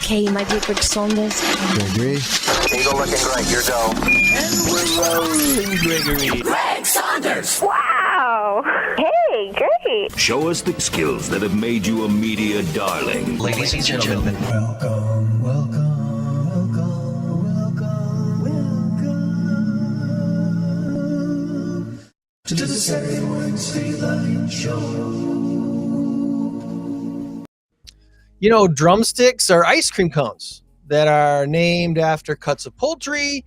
Okay, my paper Saunders. Gregory. Eagle looking great, you're go. And we're rolling, Gregory. Greg Saunders. Wow. Hey, great. Show us the skills that have made you a media darling. Ladies and gentlemen, welcome to the Saturday Morning Stateline Show. You know, drumsticks are ice cream cones that are named after cuts of poultry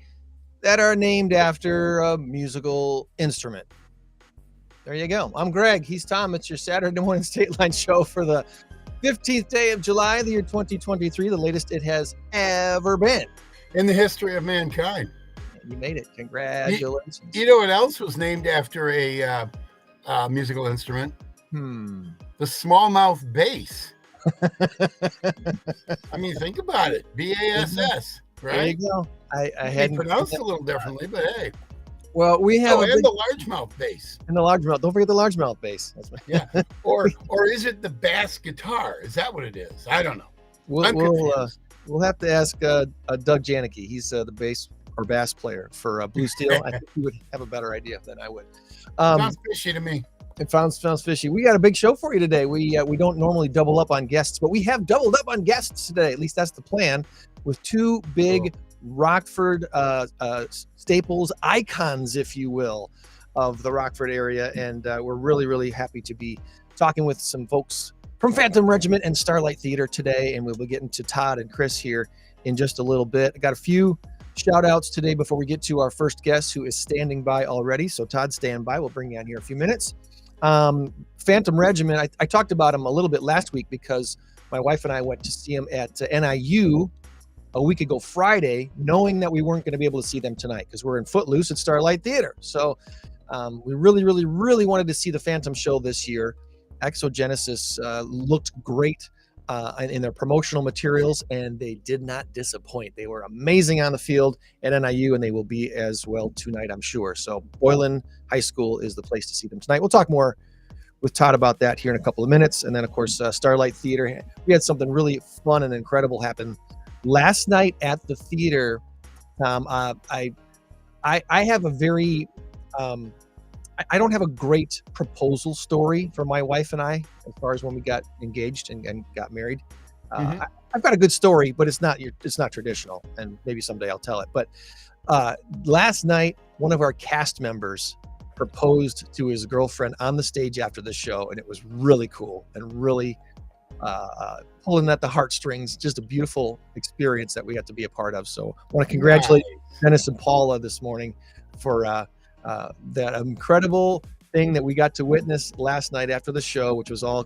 that are named after a musical instrument. There you go. I'm Greg. He's Tom. It's your Saturday Morning Stateline Show for the 15th day of July, the year 2023, the latest it has ever been. In the history of mankind. You made it. Congratulations. You know what else was named after a musical instrument? The smallmouth bass. I mean, think about it. BASS, right? There you go. I hadn't pronounced a little differently, but hey. Well, we have and the largemouth bass. And the largemouth. Don't forget the largemouth bass. That's right. Yeah. Or is it the bass guitar? Is that what it is? I don't know. We'll have to ask Doug Janicki. He's the bass or bass player for Blue Steel. I think he would have a better idea than I would. Sounds fishy to me. It sounds fishy. We got a big show for you today. We don't normally double up on guests, but we have doubled up on guests today. At least that's the plan, with two big Rockford staples, icons, if you will, of the Rockford area. And we're really, really happy to be talking with some folks from Phantom Regiment and Starlight Theater today. And we'll be getting to Todd and Chris here in just a little bit. I got a few shout outs today before we get to our first guest, who is standing by already. So Todd, stand by. We'll bring you on here in a few minutes. Phantom Regiment, I talked about him a little bit last week because my wife and I went to see him at NIU a week ago Friday, knowing that we weren't going to be able to see them tonight because we're in Footloose at Starlight Theater. So we really, really, really wanted to see the Phantom show this year. Exogenesis looked great in their promotional materials, and they did not disappoint. They were amazing on the field at NIU, and they will be as well tonight, I'm sure. So Boylan High School is the place to see them tonight. We'll talk more with Todd about that here in a couple of minutes. And then, of course, Starlight Theater. We had something really fun and incredible happen last night at the theater. I have a very I don't have a great proposal story for my wife and I as far as when we got engaged and got married. I've got a good story, but it's not traditional, and maybe someday I'll tell it. But last night, one of our cast members proposed to his girlfriend on the stage after the show, and it was really cool and really pulling at the heartstrings. Just a beautiful experience that we got to be a part of. So I want to congratulate Dennis and Paula this morning for that incredible thing that we got to witness last night after the show, which was all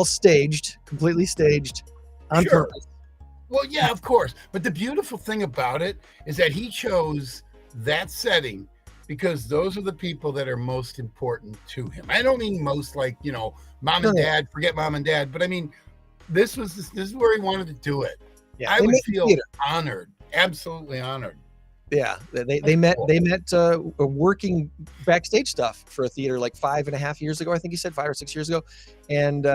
staged, completely staged on purpose. Well, yeah, of course. But the beautiful thing about it is that he chose that setting because those are the people that are most important to him. I don't mean most like, mom and dad, forget mom and dad, but I mean, this is where he wanted to do it. Yeah, I would feel honored, absolutely honored. Yeah, they met working backstage stuff for a theater like 5.5 years ago. I think he said 5 or 6 years ago, and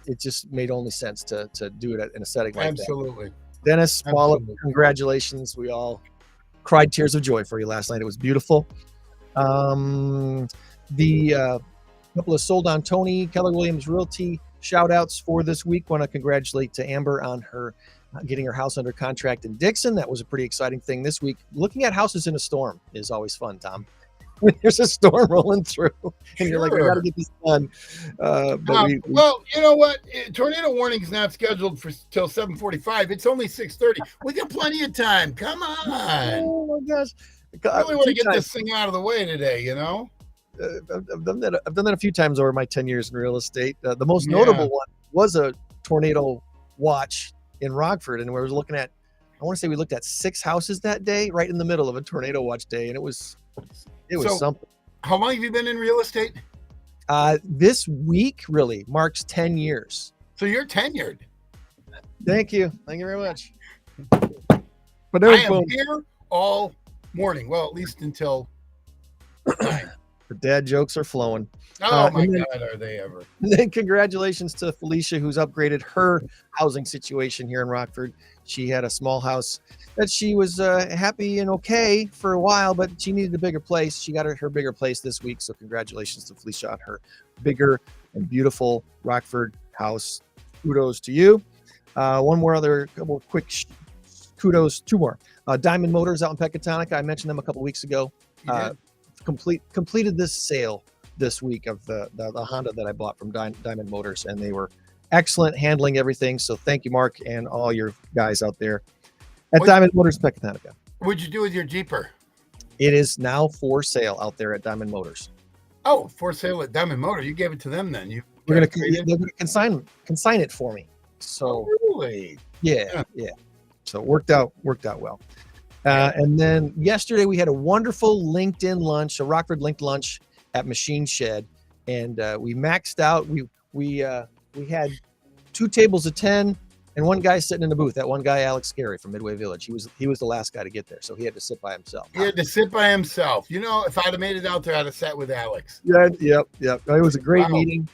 it just made only sense to do it in a setting like that. Absolutely. Dennis, Paula, congratulations! We all cried tears of joy for you last night. It was beautiful. The couple of Sold on Tony, Keller Williams Realty shout outs for this week. Want to congratulate to Amber on her getting her house under contract in Dixon. That was a pretty exciting thing this week. Looking at houses in a storm is always fun, Tom. When there's a storm rolling through and you're like, I got to get this done. Well, you know what? Tornado warning is not scheduled till 7:45. It's only 6:30. We got plenty of time. Come on. Oh my gosh. I really want to get this thing out of the way today, I've done that a few times over my 10 years in real estate. The most notable one was a tornado watch in Rockford, and we were looking at, I want to say we looked at 6 houses that day, right in the middle of a tornado watch day, and it was something. How long have you been in real estate? This week really marks 10 years. So you're tenured. Thank you very much. But I am here all morning. Well, at least until 9. The dad jokes are flowing. Oh my and then- God, are they ever? And then congratulations to Felicia, who's upgraded her housing situation here in Rockford. She had a small house that she was happy and okay for a while, but she needed a bigger place. She got her bigger place this week. So congratulations to Felicia on her bigger and beautiful Rockford house. Kudos to you. One more other couple quick kudos, two more. Diamond Motors out in Pecatonica. I mentioned them a couple weeks ago. Completed this sale this week of the Honda that I bought from Diamond Motors, and they were excellent handling everything. So thank you, Mark, and all your guys out there at Diamond Motors Pecatonica. What'd you do with your Jeeper? It is now for sale out there at Diamond Motors. Oh, for sale at Diamond Motor. You gave it to them then. They're gonna consign it for me. So really, yeah. So it worked out well. And then yesterday we had a wonderful LinkedIn lunch, a Rockford linked lunch at Machine Shed, and we maxed out. We had 2 tables of 10 and one guy sitting in the booth. That one guy, Alex Scary from Midway Village. He was the last guy to get there, so he had to sit by himself. He had to sit by himself. You know, if I'd have made it out there, I'd have sat with Alex. Yeah, yep. It was a great meeting.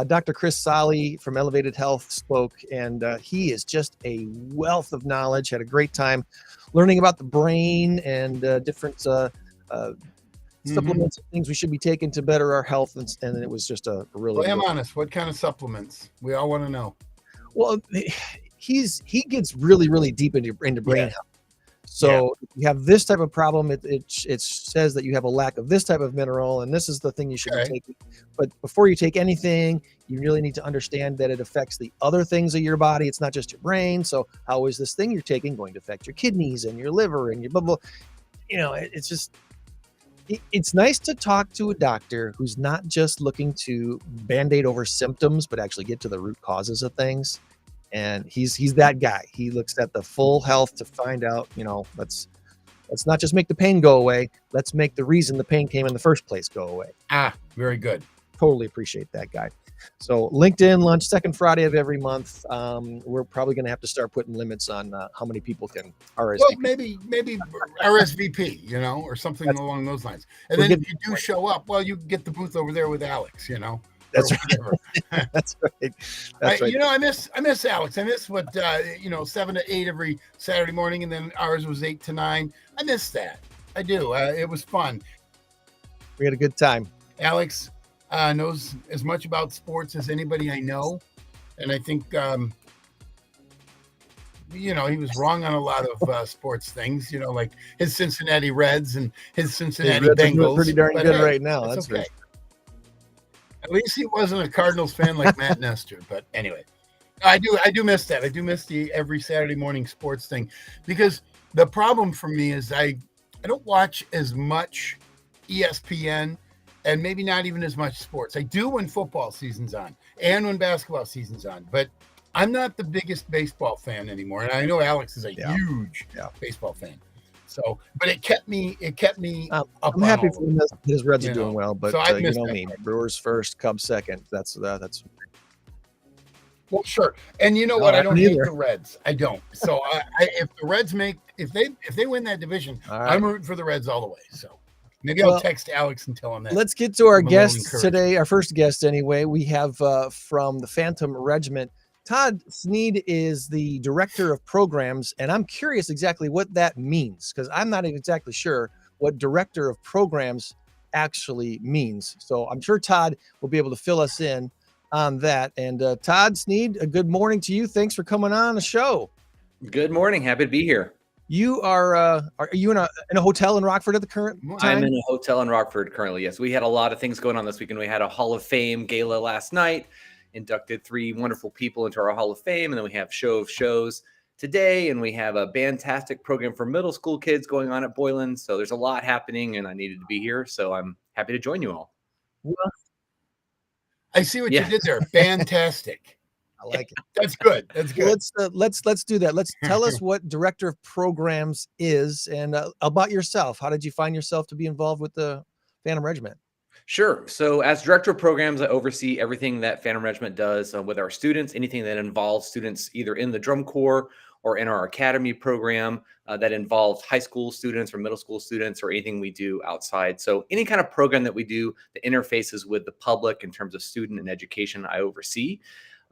Dr. Chris Solly from Elevated Health spoke, and he is just a wealth of knowledge. Had a great time learning about the brain and different supplements and things we should be taking to better our health. And it was just a really. Well, I'm honest. What kind of supplements? We all want to know. Well, he gets really, really deep into brain health. So if you have this type of problem, it says that you have a lack of this type of mineral, and this is the thing you should be taking. But before you take anything, you really need to understand that it affects the other things of your body. It's not just your brain. So how is this thing you're taking going to affect your kidneys and your liver and your blah, blah. You know, it's just, it's nice to talk to a doctor who's not just looking to band-aid over symptoms, but actually get to the root causes of things. And he's that guy. He looks at the full health to find out, you know, let's not just make the pain go away. Let's make the reason the pain came in the first place go away. Very good. Totally appreciate that guy. So LinkedIn lunch, second Friday of every month. We're probably going to have to start putting limits on how many people can RSVP. Well, maybe RSVP, you know, or something along those lines. And then if you do show up, well, you get the booth over there with Alex, you know. That's right. That's right. That's right. You know, I miss Alex. I miss what 7 to 8 every Saturday morning, and then ours was 8 to 9. I miss that. I do. It was fun. We had a good time. Alex knows as much about sports as anybody I know, and I think he was wrong on a lot of sports things. You know, like his Cincinnati Reds and his Cincinnati Bengals. Pretty darn good right now. That's okay. right. At least he wasn't a Cardinals fan like Matt Nestor. But anyway, I do miss that. I do miss the every Saturday morning sports thing, because the problem for me is I don't watch as much ESPN and maybe not even as much sports. I do when football season's on and when basketball season's on, but I'm not the biggest baseball fan anymore. And I know Alex is a huge baseball fan. So, but it kept me up. I'm happy for him. His Reds are doing well, but so you know me, Brewers first, Cubs second. That's well, sure. And you know what? I don't hate the Reds. I don't. So if the Reds if they win that division, I'm rooting for the Reds all the way. So maybe I'll text Alex and tell him that. Let's get to our guests today. Our first guest, anyway. We have from the Phantom Regiment. TODD SNEAD is the director of programs, and I'm curious exactly what that means, because I'm not exactly sure what director of programs actually means. So I'm sure Todd will be able to fill us in on that. And TODD SNEAD, a good morning to you. Thanks for coming on the show. Good morning. Happy to be here. You are you in a hotel in Rockford at the current time? I'm in a hotel in Rockford currently. Yes, we had a lot of things going on this weekend. We had a Hall of Fame gala last night. Inducted 3 wonderful people into our Hall of Fame, and then we have show of shows today, and we have a fantastic program for middle school kids going on at Boylan. So there's a lot happening, and I needed to be here, so I'm happy to join you all. Well, I see what you did there. Fantastic. I like it. That's good. That's good. Let's do that. Let's tell us what director of programs is, and about yourself. How did you find yourself to be involved with the Phantom Regiment? Sure. So as director of programs, I oversee everything that Phantom Regiment does with our students, anything that involves students either in the drum corps or in our academy program that involves high school students or middle school students or anything we do outside. So any kind of program that we do that interfaces with the public in terms of student and education, I oversee.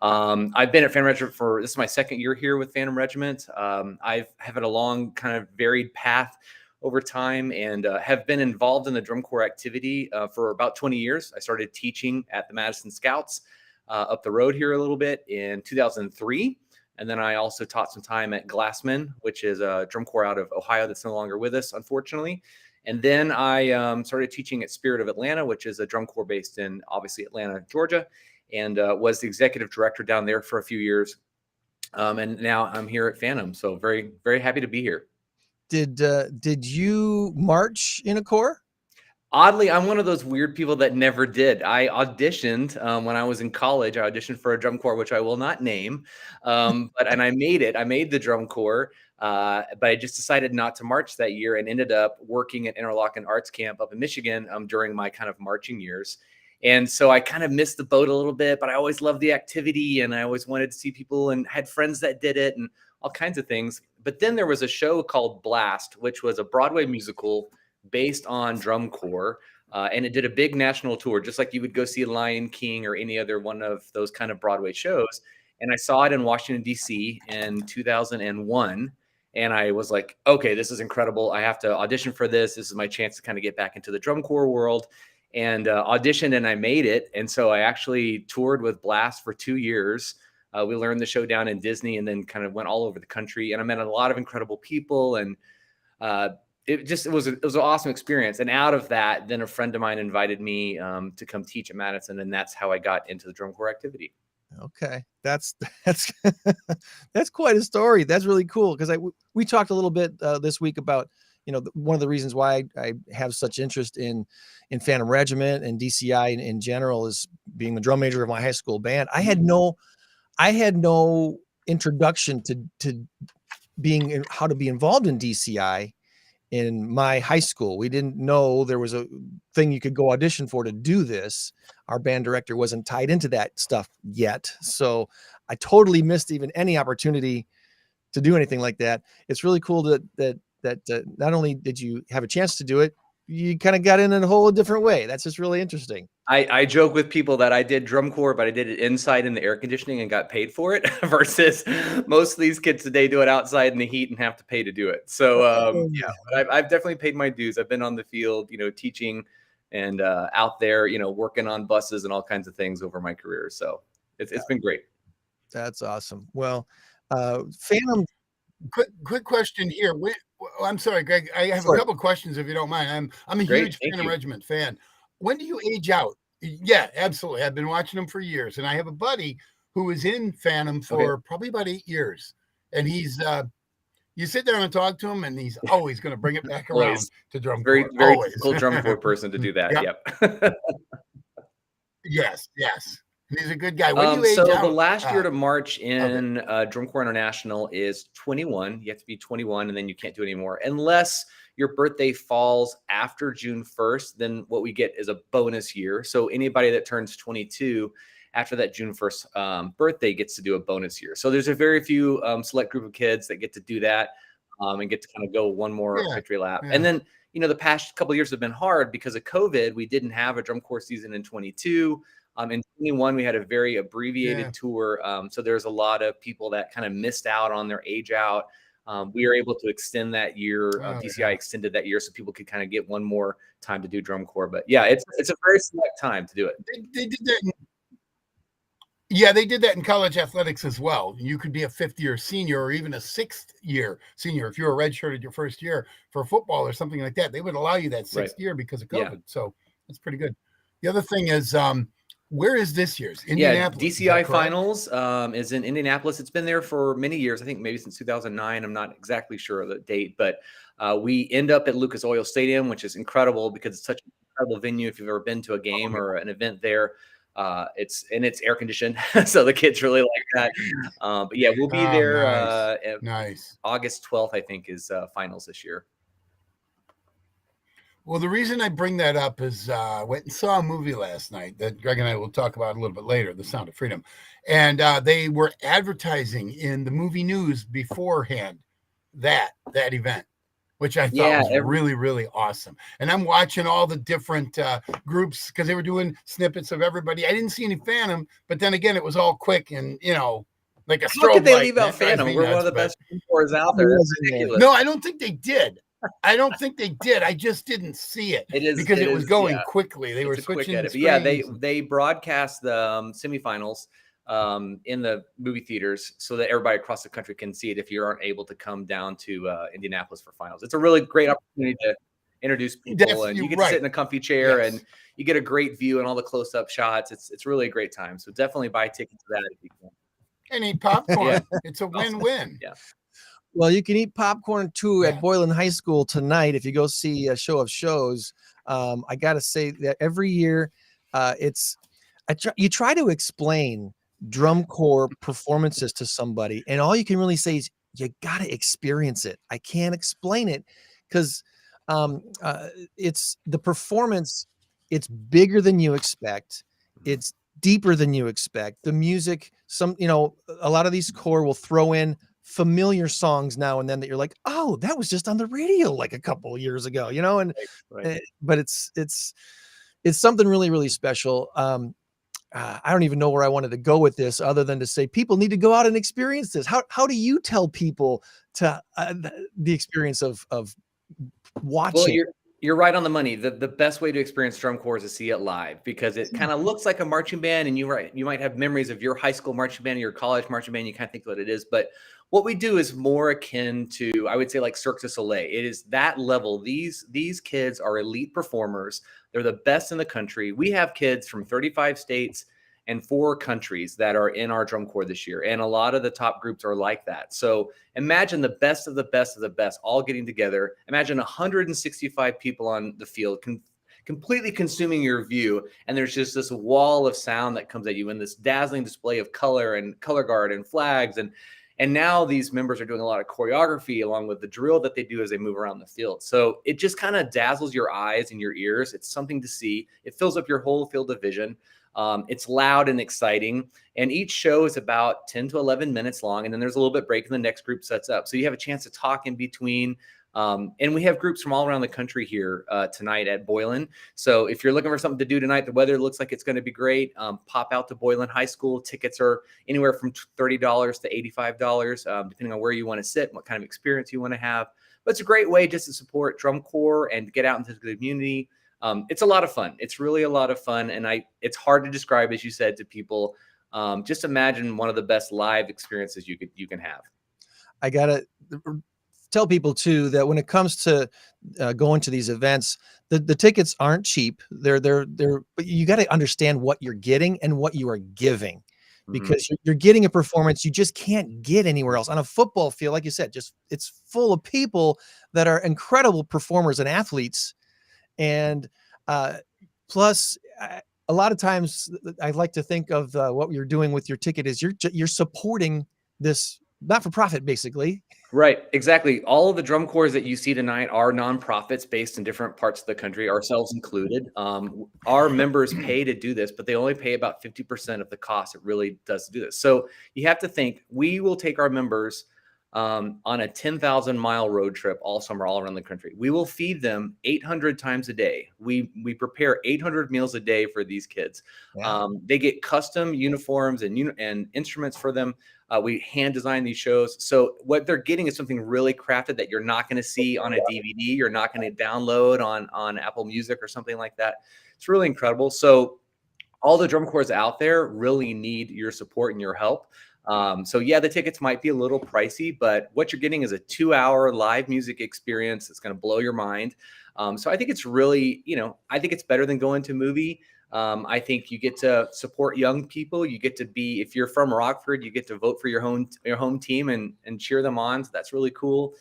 I've been at Phantom Regiment this is my second year here with Phantom Regiment. I've had a long kind of varied path over time and have been involved in the drum corps activity for about 20 years. I started teaching at the Madison Scouts up the road here a little bit in 2003. And then I also taught some time at Glassman, which is a drum corps out of Ohio that's no longer with us, unfortunately. And then I started teaching at Spirit of Atlanta, which is a drum corps based in, obviously, Atlanta, Georgia, and was the executive director down there for a few years. And now I'm here at Phantom. So very, very happy to be here. Did you march in a corps? Oddly, I'm one of those weird people that never did. I auditioned when I was in college. I auditioned for a drum corps, which I will not name, and I made it. I made the drum corps, but I just decided not to march that year and ended up working at Interlochen Arts Camp up in Michigan during my kind of marching years. And so I kind of missed the boat a little bit, but I always loved the activity and I always wanted to see people and had friends that did it and all kinds of things. But then there was a show called Blast, which was a Broadway musical based on drum corps. And it did a big national tour, just like you would go see Lion King or any other one of those kind of Broadway shows. And I saw it in Washington, D.C. in 2001. And I was like, okay, this is incredible. I have to audition for this. This is my chance to kind of get back into the drum corps world. And auditioned and I made it. And so I actually toured with Blast for 2 years. We learned the show down in Disney and then kind of went all over the country. And I met a lot of incredible people. And it was an awesome experience. And out of that, then a friend of mine invited me to come teach at Madison. And that's how I got into the drum corps activity. Okay. That's that's quite a story. That's really cool. Because we talked a little bit this week about, one of the reasons why I have such interest in Phantom Regiment and DCI in general is being the drum major of my high school band. I had no introduction to being how to be involved in DCI in my high school. We didn't know there was a thing you could go audition for to do this. Our band director wasn't tied into that stuff yet. So I totally missed even any opportunity to do anything like that. It's really cool that not only did you have a chance to do it, you kind of got in a whole different way. That's just really interesting. I joke with people that I did drum corps, but I did it inside in the air conditioning and got paid for it versus most of these kids today do it outside in the heat and have to pay to do it. So yeah, but I've definitely paid my dues. I've been on the field, teaching and out there, working on buses and all kinds of things over my career. So it's been great. That's awesome. Well, Phantom. Quick question here. I'm sorry, Greg. I have a couple questions if you don't mind. I'm a huge Phantom Regiment fan. When do you age out? Yeah, absolutely. I've been watching them for years, and I have a buddy who was in Phantom for probably about 8 years, and he's you sit there and talk to him, and he's always going to bring it back around to drum corps. Very cool drum corps person to do that. Yep. Yes. He's a good guy. When do you age so out? The last year to march in Drum Corps International is 21. You have to be 21, and then you can't do any more unless your birthday falls after June 1st. Then what we get is a bonus year. So anybody that turns 22 after that June 1st birthday gets to do a bonus year. So there's a very few select group of kids that get to do that and get to kind of go one more victory lap. And then, the past couple of years have been hard because of COVID. We didn't have a drum corps season in 22. In 21, we had a very abbreviated tour. So there's a lot of people that kind of missed out on their age out. We were able to extend that year. DCI extended that year so people could kind of get one more time to do drum corps. But yeah, it's a very select time to do it. They did that. They did that in college athletics as well. You could be a fifth-year senior or even a sixth-year senior if you were redshirted your first year for football or something like that. They would allow you that sixth year because of COVID. Yeah. So that's pretty good. The other thing is, where is this year's? Indianapolis. DCI finals is in Indianapolis. It's been there for many years. I think maybe since 2009. I'm not exactly sure of the date, but we end up at Lucas Oil Stadium, which is incredible because it's such an incredible venue. If you've ever been to a game or an event there, it's air conditioned, so the kids really like that. But yeah, we'll be there. Nice. August 12th, I think, is finals this year. Well, the reason I bring that up is I went and saw a movie last night that Greg and I will talk about a little bit later, The Sound of Freedom. And they were advertising in the movie news beforehand that event, which I thought was really, really awesome. And I'm watching all the different groups because they were doing snippets of everybody. I didn't see any Phantom, but then again, it was all quick and, like a strobe light. How could they leave out Phantom? We're one of the best scores out there. It's ridiculous. No, I don't think they did. I just didn't see it. Because it was going quickly. They were switching the screens. Yeah, they broadcast the semifinals in the movie theaters so that everybody across the country can see it if you aren't able to come down to Indianapolis for finals. It's a really great opportunity to introduce people, and you get to sit in a comfy chair and you get a great view and all the close-up shots. It's really a great time. So definitely buy tickets to that if you can. And eat popcorn. It's a win-win. Yeah. Well, you can eat popcorn too at Boylan High School tonight if you go see a show of shows. I got to say that every year, you try to explain drum corps performances to somebody, and all you can really say is you got to experience it. I can't explain it because it's the performance. It's bigger than you expect. It's deeper than you expect. The music, a lot of these corps will throw in familiar songs now and then that you're like, oh, that was just on the radio like a couple of years ago, but it's something really, really special. I don't even know where I wanted to go with this other than to say people need to go out and experience this. How do you tell people to the experience of watching? Well, you're right on the money. The best way to experience drum corps is to see it live because it kind of looks like a marching band, and you might have memories of your high school marching band or your college marching band. You kind of think what it is, but what we do is more akin to, I would say, like Cirque du Soleil. It is that level. These kids are elite performers. They're the best in the country. We have kids from 35 states and 4 countries that are in our drum corps this year. And a lot of the top groups are like that. So imagine the best of the best of the best all getting together. Imagine 165 people on the field completely consuming your view. And there's just this wall of sound that comes at you and this dazzling display of color and color guard and flags. And now these members are doing a lot of choreography along with the drill that they do as they move around the field. So it just kind of dazzles your eyes and your ears. It's something to see. It fills up your whole field of vision. It's loud and exciting. And each show is about 10 to 11 minutes long. And then there's a little bit break and the next group sets up. So you have a chance to talk in between. And we have groups from all around the country here tonight at Boylan. So if you're looking for something to do tonight, the weather looks like it's going to be great. Pop out to Boylan High School. Tickets are anywhere from $30 to $85, depending on where you want to sit, what kind of experience you want to have. But it's a great way just to support drum corps and get out into the community. It's a lot of fun. It's really a lot of fun. And it's hard to describe, as you said, to people. Just imagine one of the best live experiences you can have. I got to tell people too that when it comes to going to these events, the tickets aren't cheap. But you got to understand what you're getting and what you are giving, because you're getting a performance you just can't get anywhere else on a football field. Like you said, it's full of people that are incredible performers and athletes. And plus, a lot of times I like to think of what you're doing with your ticket is you're supporting this not-for-profit, basically. Right, exactly. All of the drum corps that you see tonight are nonprofits based in different parts of the country, ourselves included. Our members pay to do this, but they only pay about 50% of the cost it really does to do this. So you have to think, we will take our members on a 10,000-mile road trip all summer, all around the country. We will feed them 800 times a day. We prepare 800 meals a day for these kids. Yeah. They get custom uniforms and instruments for them. We hand design these shows. So what they're getting is something really crafted that you're not going to see on a DVD. You're not going to download on Apple Music or something like that. It's really incredible. So all the drum corps out there really need your support and your help. So yeah, the tickets might be a little pricey, but what you're getting is a 2-hour live music experience that's going to blow your mind. So I think it's really, I think it's better than going to a movie. I think you get to support young people. You get to be, if you're from Rockford, you get to vote for your home team and cheer them on. So that's really cool.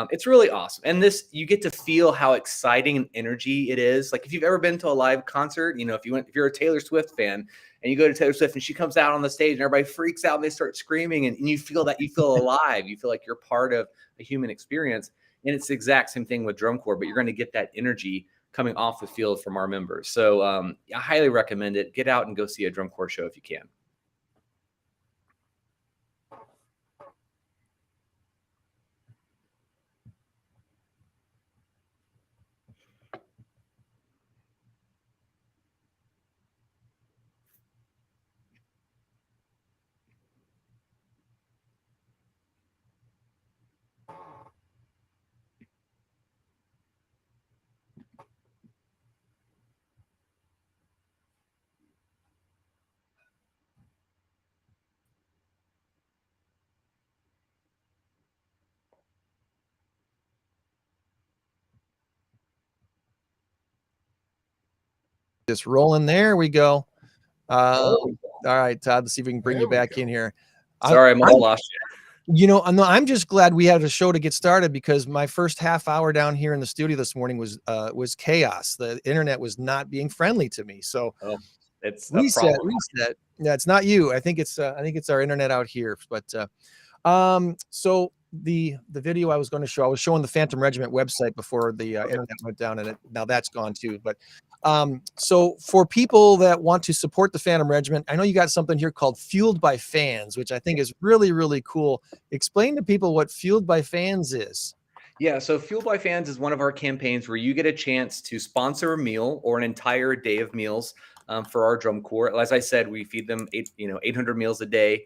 It's really awesome. And you get to feel how exciting and energy it is. Like if you've ever been to a live concert, if you're a Taylor Swift fan and you go to Taylor Swift and she comes out on the stage and everybody freaks out and they start screaming and you feel alive. You feel like you're part of a human experience. And it's the exact same thing with drum corps, but you're going to get that energy coming off the field from our members. So I highly recommend it. Get out and go see a drum corps show if you can. Just rolling. There we go. All right, Todd, let's see if we can bring you back in here. Sorry, I might have lost you. You know, I'm just glad we had a show to get started, because my first half hour down here in the studio this morning was chaos. The internet was not being friendly to me. So it's reset. Yeah, it's not you. I think it's our internet out here. But so the video I was going to show, I was showing the Phantom Regiment website before the internet went down, and now that's gone too. But so for people that want to support the Phantom Regiment, I know you got something here called Fueled by Fans, which I think is really, really cool. Explain to people what Fueled by Fans is. Yeah, so Fueled by Fans is one of our campaigns where you get a chance to sponsor a meal or an entire day of meals for our drum corps. As I said, we feed them 800 meals a day.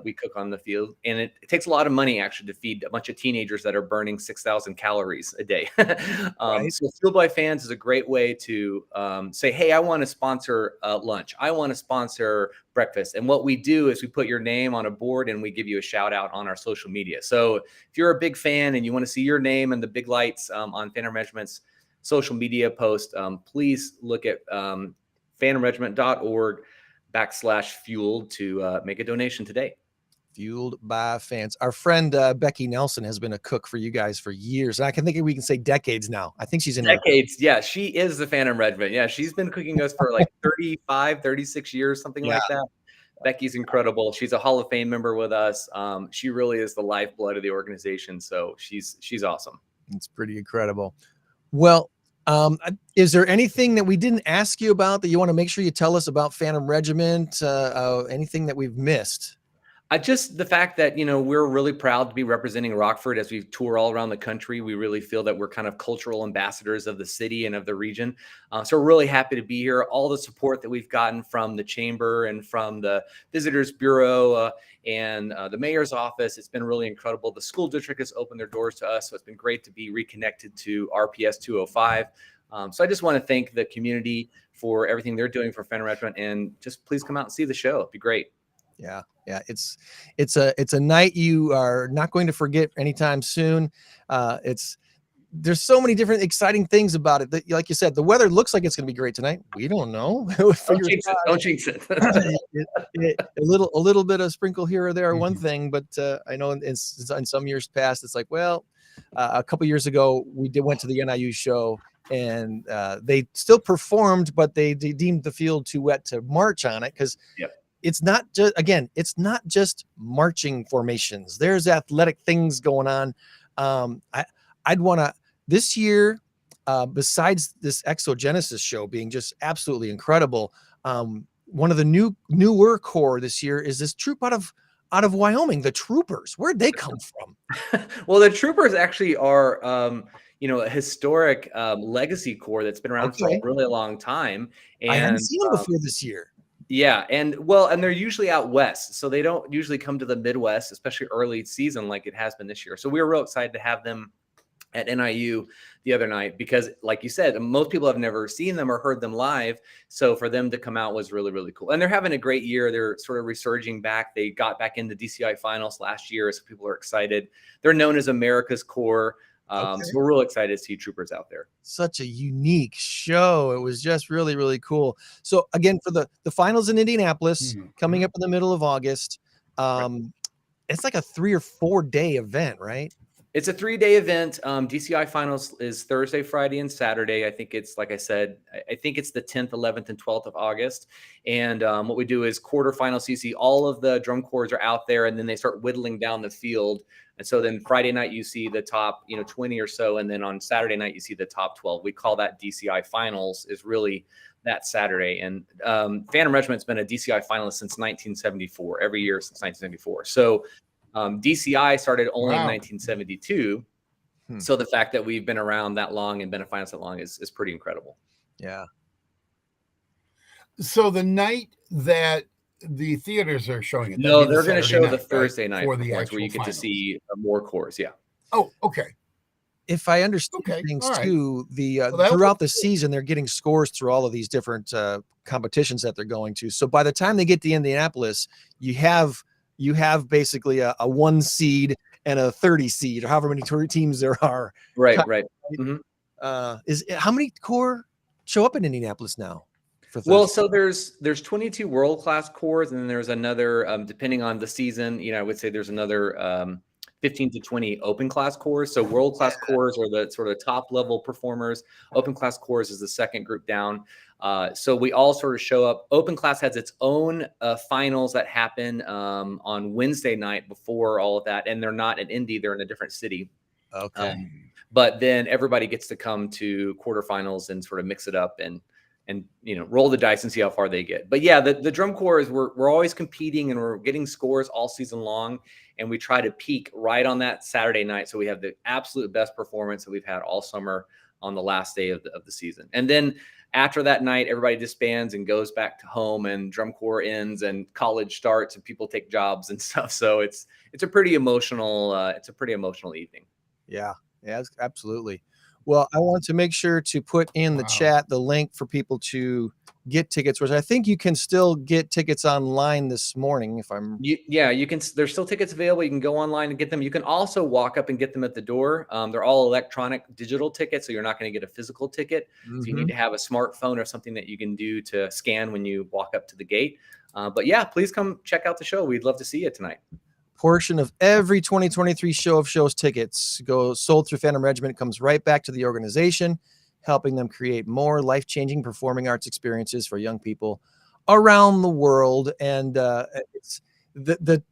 We cook on the field, and it takes a lot of money actually to feed a bunch of teenagers that are burning 6,000 calories a day. Right. So Fueled by Fans is a great way to say, hey, I want to sponsor lunch. I want to sponsor breakfast. And what we do is we put your name on a board and we give you a shout out on our social media. So if you're a big fan and you want to see your name and the big lights on Phantom Regiment's social media post, please look at phantomregiment.org/fueled to make a donation today. Fueled by Fans. Our friend Becky Nelson has been a cook for you guys for years. I can think we can say decades now. I think she's in decades. Yeah, she is the Phantom Regiment. Yeah, she's been cooking us for like 35, 36 years, something like that. Becky's incredible. She's a Hall of Fame member with us. She really is the lifeblood of the organization. So she's awesome. It's pretty incredible. Well, is there anything that we didn't ask you about that you want to make sure you tell us about Phantom Regiment? Anything that we've missed? Just the fact that, we're really proud to be representing Rockford as we tour all around the country. We really feel that we're kind of cultural ambassadors of the city and of the region. So we're really happy to be here. All the support that we've gotten from the chamber and from the Visitors Bureau and the mayor's office, it's been really incredible. The school district has opened their doors to us. So it's been great to be reconnected to RPS 205. So I just want to thank the community for everything they're doing for Phantom Regiment, and just please come out and see the show. It'd be great. Yeah. It's a night you are not going to forget anytime soon. There's so many different exciting things about it. That, like you said, the weather looks like it's going to be great tonight. We don't know. Don't jinx it. A little bit of sprinkle here or there are one thing, but I know in some years past, it's like, well, a couple years ago we went to the NIU show, and they still performed, but they deemed the field too wet to march on it, because it's not just marching formations. There's athletic things going on. I'd want to this year, besides this Exogenesis show being just absolutely incredible, one of the newer corps this year is this troop out of Wyoming, the Troopers. Where'd they come from? Well, the Troopers actually are a historic legacy corps that's been around for a really long time. And I hadn't seen them before this year. Yeah. And they're usually out west. So they don't usually come to the Midwest, especially early season like it has been this year. So we were real excited to have them at NIU the other night, because like you said, most people have never seen them or heard them live. So for them to come out was really, really cool. And they're having a great year. They're sort of resurging back. They got back in the DCI finals last year. So people are excited. They're known as America's Corps. So we're real excited to see Troopers out there. Such a unique show. It was just really, really cool. So again, for the finals in Indianapolis coming up in the middle of August, it's like a 3 or 4 day event, right? It's a 3-day event. DCI finals is Thursday, Friday, and Saturday. I think it's, like I said, I think it's the 10th, 11th, and 12th of August. And what we do is quarterfinals. So you see all of the drum corps are out there, and then they start whittling down the field. And so then Friday night you see the top, 20 or so, and then on Saturday night you see the top 12. We call that DCI finals. Is really that Saturday. And Phantom Regiment's been a DCI finalist since 1974. Every year since 1974. So. DCI started only in 1972. So the fact that we've been around that long and been a finalist that long is pretty incredible. Yeah. So the night that the theaters are showing it. No, they're going to show night, the Thursday night for the where actual you get finals. to see more corps. Yeah. Oh, okay. If I understand things too, throughout the season, they're getting scores through all of these different competitions that they're going to. So by the time they get to Indianapolis, you have basically a 1 seed and a 30 seed, or however many teams there are. Right. Mm-hmm. How many corps show up in Indianapolis now? Well, so there's 22 world-class corps, and then there's another, depending on the season, I would say there's another 15 to 20 open class corps. So world-class corps are the sort of top level performers. Open class corps is the second group down. So we all sort of show up. Open class has its own finals that happen on Wednesday night before all of that. And they're not in Indy, they're in a different city. Okay. But then everybody gets to come to quarterfinals and sort of mix it up and roll the dice and see how far they get. But yeah, the drum corps is we're always competing and we're getting scores all season long. And we try to peak right on that Saturday night. So we have the absolute best performance that we've had all summer on the last day of the season. And then after that night, everybody disbands and goes back to home, and drum corps ends and college starts and people take jobs and stuff. So it's a pretty emotional evening. Yeah, absolutely. Well, I want to make sure to put in the chat the link for people to get tickets, which I think you can still get tickets online this morning. You can. There's still tickets available. You can go online and get them. You can also walk up and get them at the door. They're all electronic digital tickets, so you're not going to get a physical ticket. So you need to have a smartphone or something that you can do to scan when you walk up to the gate. But yeah, please come check out the show. We'd love to see you tonight. Portion of every 2023 Show of Shows tickets sold through Phantom Regiment comes right back to the organization, helping them create more life-changing performing arts experiences for young people around the world. And it's the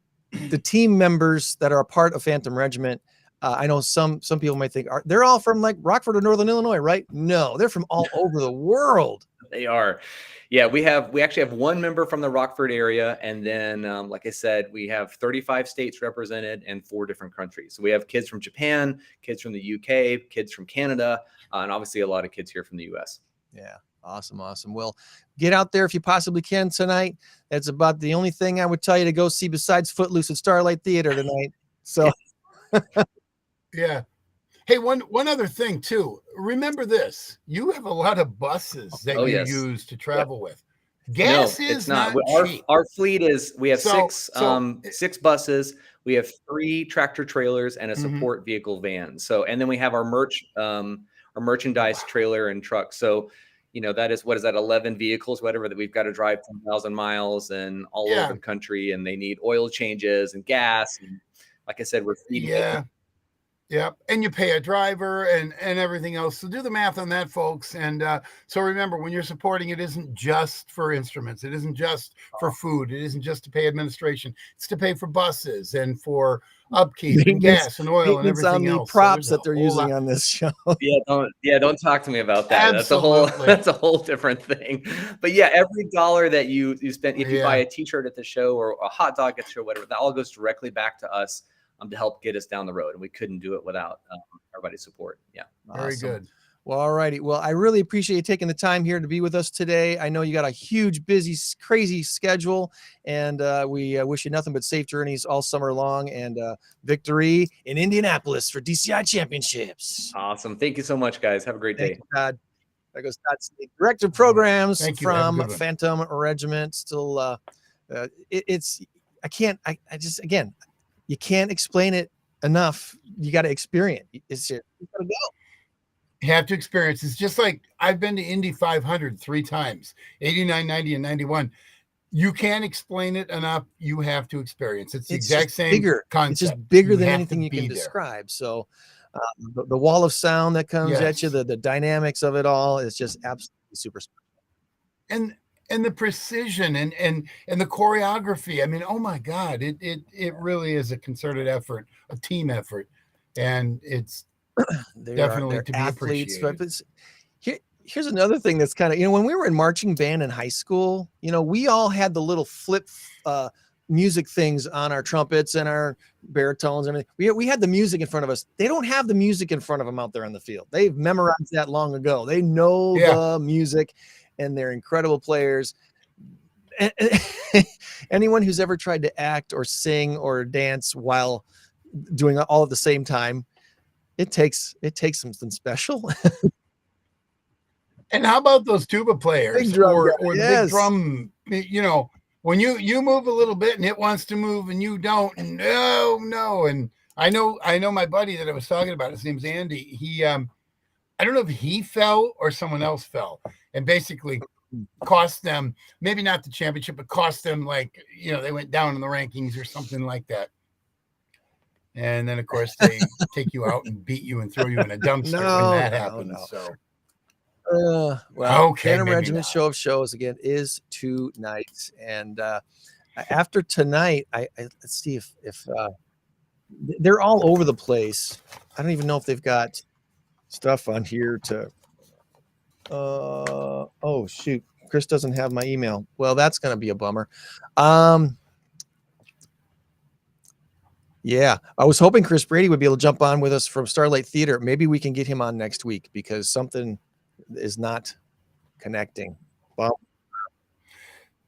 team members that are a part of Phantom Regiment. I know some people might think they're all from like Rockford or Northern Illinois, right? No, they're from all over the world. They are. Yeah, we actually have one member from the Rockford area. And then, like I said, we have 35 states represented and 4 different countries. So we have kids from Japan, kids from the UK, kids from Canada, and obviously a lot of kids here from the US. Yeah. Awesome. Well, get out there if you possibly can tonight. That's about the only thing I would tell you to go see besides Footloose at Starlight Theater tonight. So, yeah. Hey, one other thing too. Remember this: you have a lot of buses that you use to travel with. Gas is not cheap. Our fleet is. We have six buses. We have 3 tractor trailers and a support vehicle van. So, and then we have our merchandise trailer and truck. So, that is 11 vehicles, whatever, that we've got to drive 10,000 miles and all over the country, and they need oil changes and gas. And like I said, we're feeding. Yeah. And you pay a driver and everything else. So do the math on that, folks. And so remember, when you're supporting, it isn't just for instruments. It isn't just for food. It isn't just to pay administration. It's to pay for buses and for upkeep and gas and oil and everything else. Props that they're using on this show. Don't talk to me about that. Absolutely. That's a whole different thing. But yeah, every dollar that you spend, if you buy a t-shirt at the show or a hot dog at the show, whatever, that all goes directly back to us. To help get us down the road, and we couldn't do it without everybody's support. Yeah, very good. Well, all righty. Well, I really appreciate you taking the time here to be with us today. I know you got a huge, busy, crazy schedule, and we wish you nothing but safe journeys all summer long, and victory in Indianapolis for DCI championships. Awesome. Thank you so much, guys. Have a great day. Thank you, Todd. There goes Todd Snead, Director of Programs from Phantom Regiment. Still, you can't explain it enough. You got to experience it. You got to go. You have to experience. It's just like I've been to Indy 500 3 times, 89, 90, and 91. you can't explain it enough. You have to experience. It's the It's exact just same bigger. concept. It's just bigger You than have anything to you can be there. describe. So the wall of sound that comes at you, Yes. the dynamics of it all is just absolutely super special. And the precision and the choreography. I mean, oh my God, it really is a concerted effort, a team effort, and it's definitely They're to be athletes. But appreciated. here's another thing that's kind of, when we were in marching band in high school, we all had the little flip music things on our trumpets and our baritones and everything. We had the music in front of us. They don't have the music in front of them out there on the field. They've memorized that long ago. They know the music, and they're incredible players. Anyone who's ever tried to act or sing or dance while doing all at the same time, it takes something special. And how about those tuba players Big drum or guy, the yes. big drum? When you move a little bit and it wants to move and you don't, and no. And I know my buddy that I was talking about, his name's Andy. He I don't know if he fell or someone else fell, and basically cost them, maybe not the championship, but cost them, like, they went down in the rankings or something like that. And then of course they take you out and beat you and throw you in a dumpster when that happens. No. So well, okay, Phantom maybe Regiment not. show of shows again is tonight, and after tonight, let's see if they're all over the place. I don't even know if they've got stuff on here to. Oh shoot, Chris doesn't have my email. Well, that's gonna be a bummer. Yeah, I was hoping Chris Brady would be able to jump on with us from Starlight Theater. Maybe we can get him on next week because something is not connecting. Well,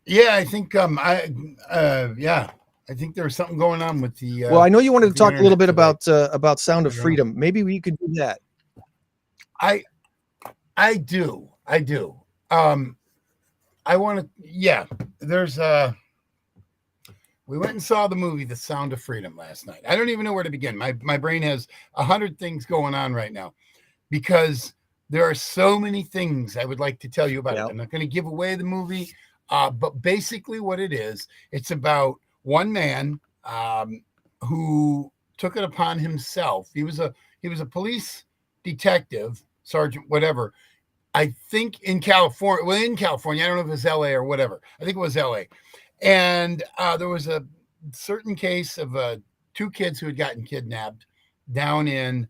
yeah, I think I think there was something going on with the well, I know you wanted to the talk a little bit internet about Sound of I don't Freedom. Maybe we could do that. I do. I want to, there's we went and saw the movie The Sound of Freedom last night. I don't even know where to begin. My brain has 100 things going on right now because there are so many things I would like to tell you about it. I'm not going to give away the movie, but basically what it is, it's about one man who took it upon himself. He was a police detective, sergeant, whatever. I think in California. I don't know if it was LA or whatever. I think it was LA. And there was a certain case of two kids who had gotten kidnapped down in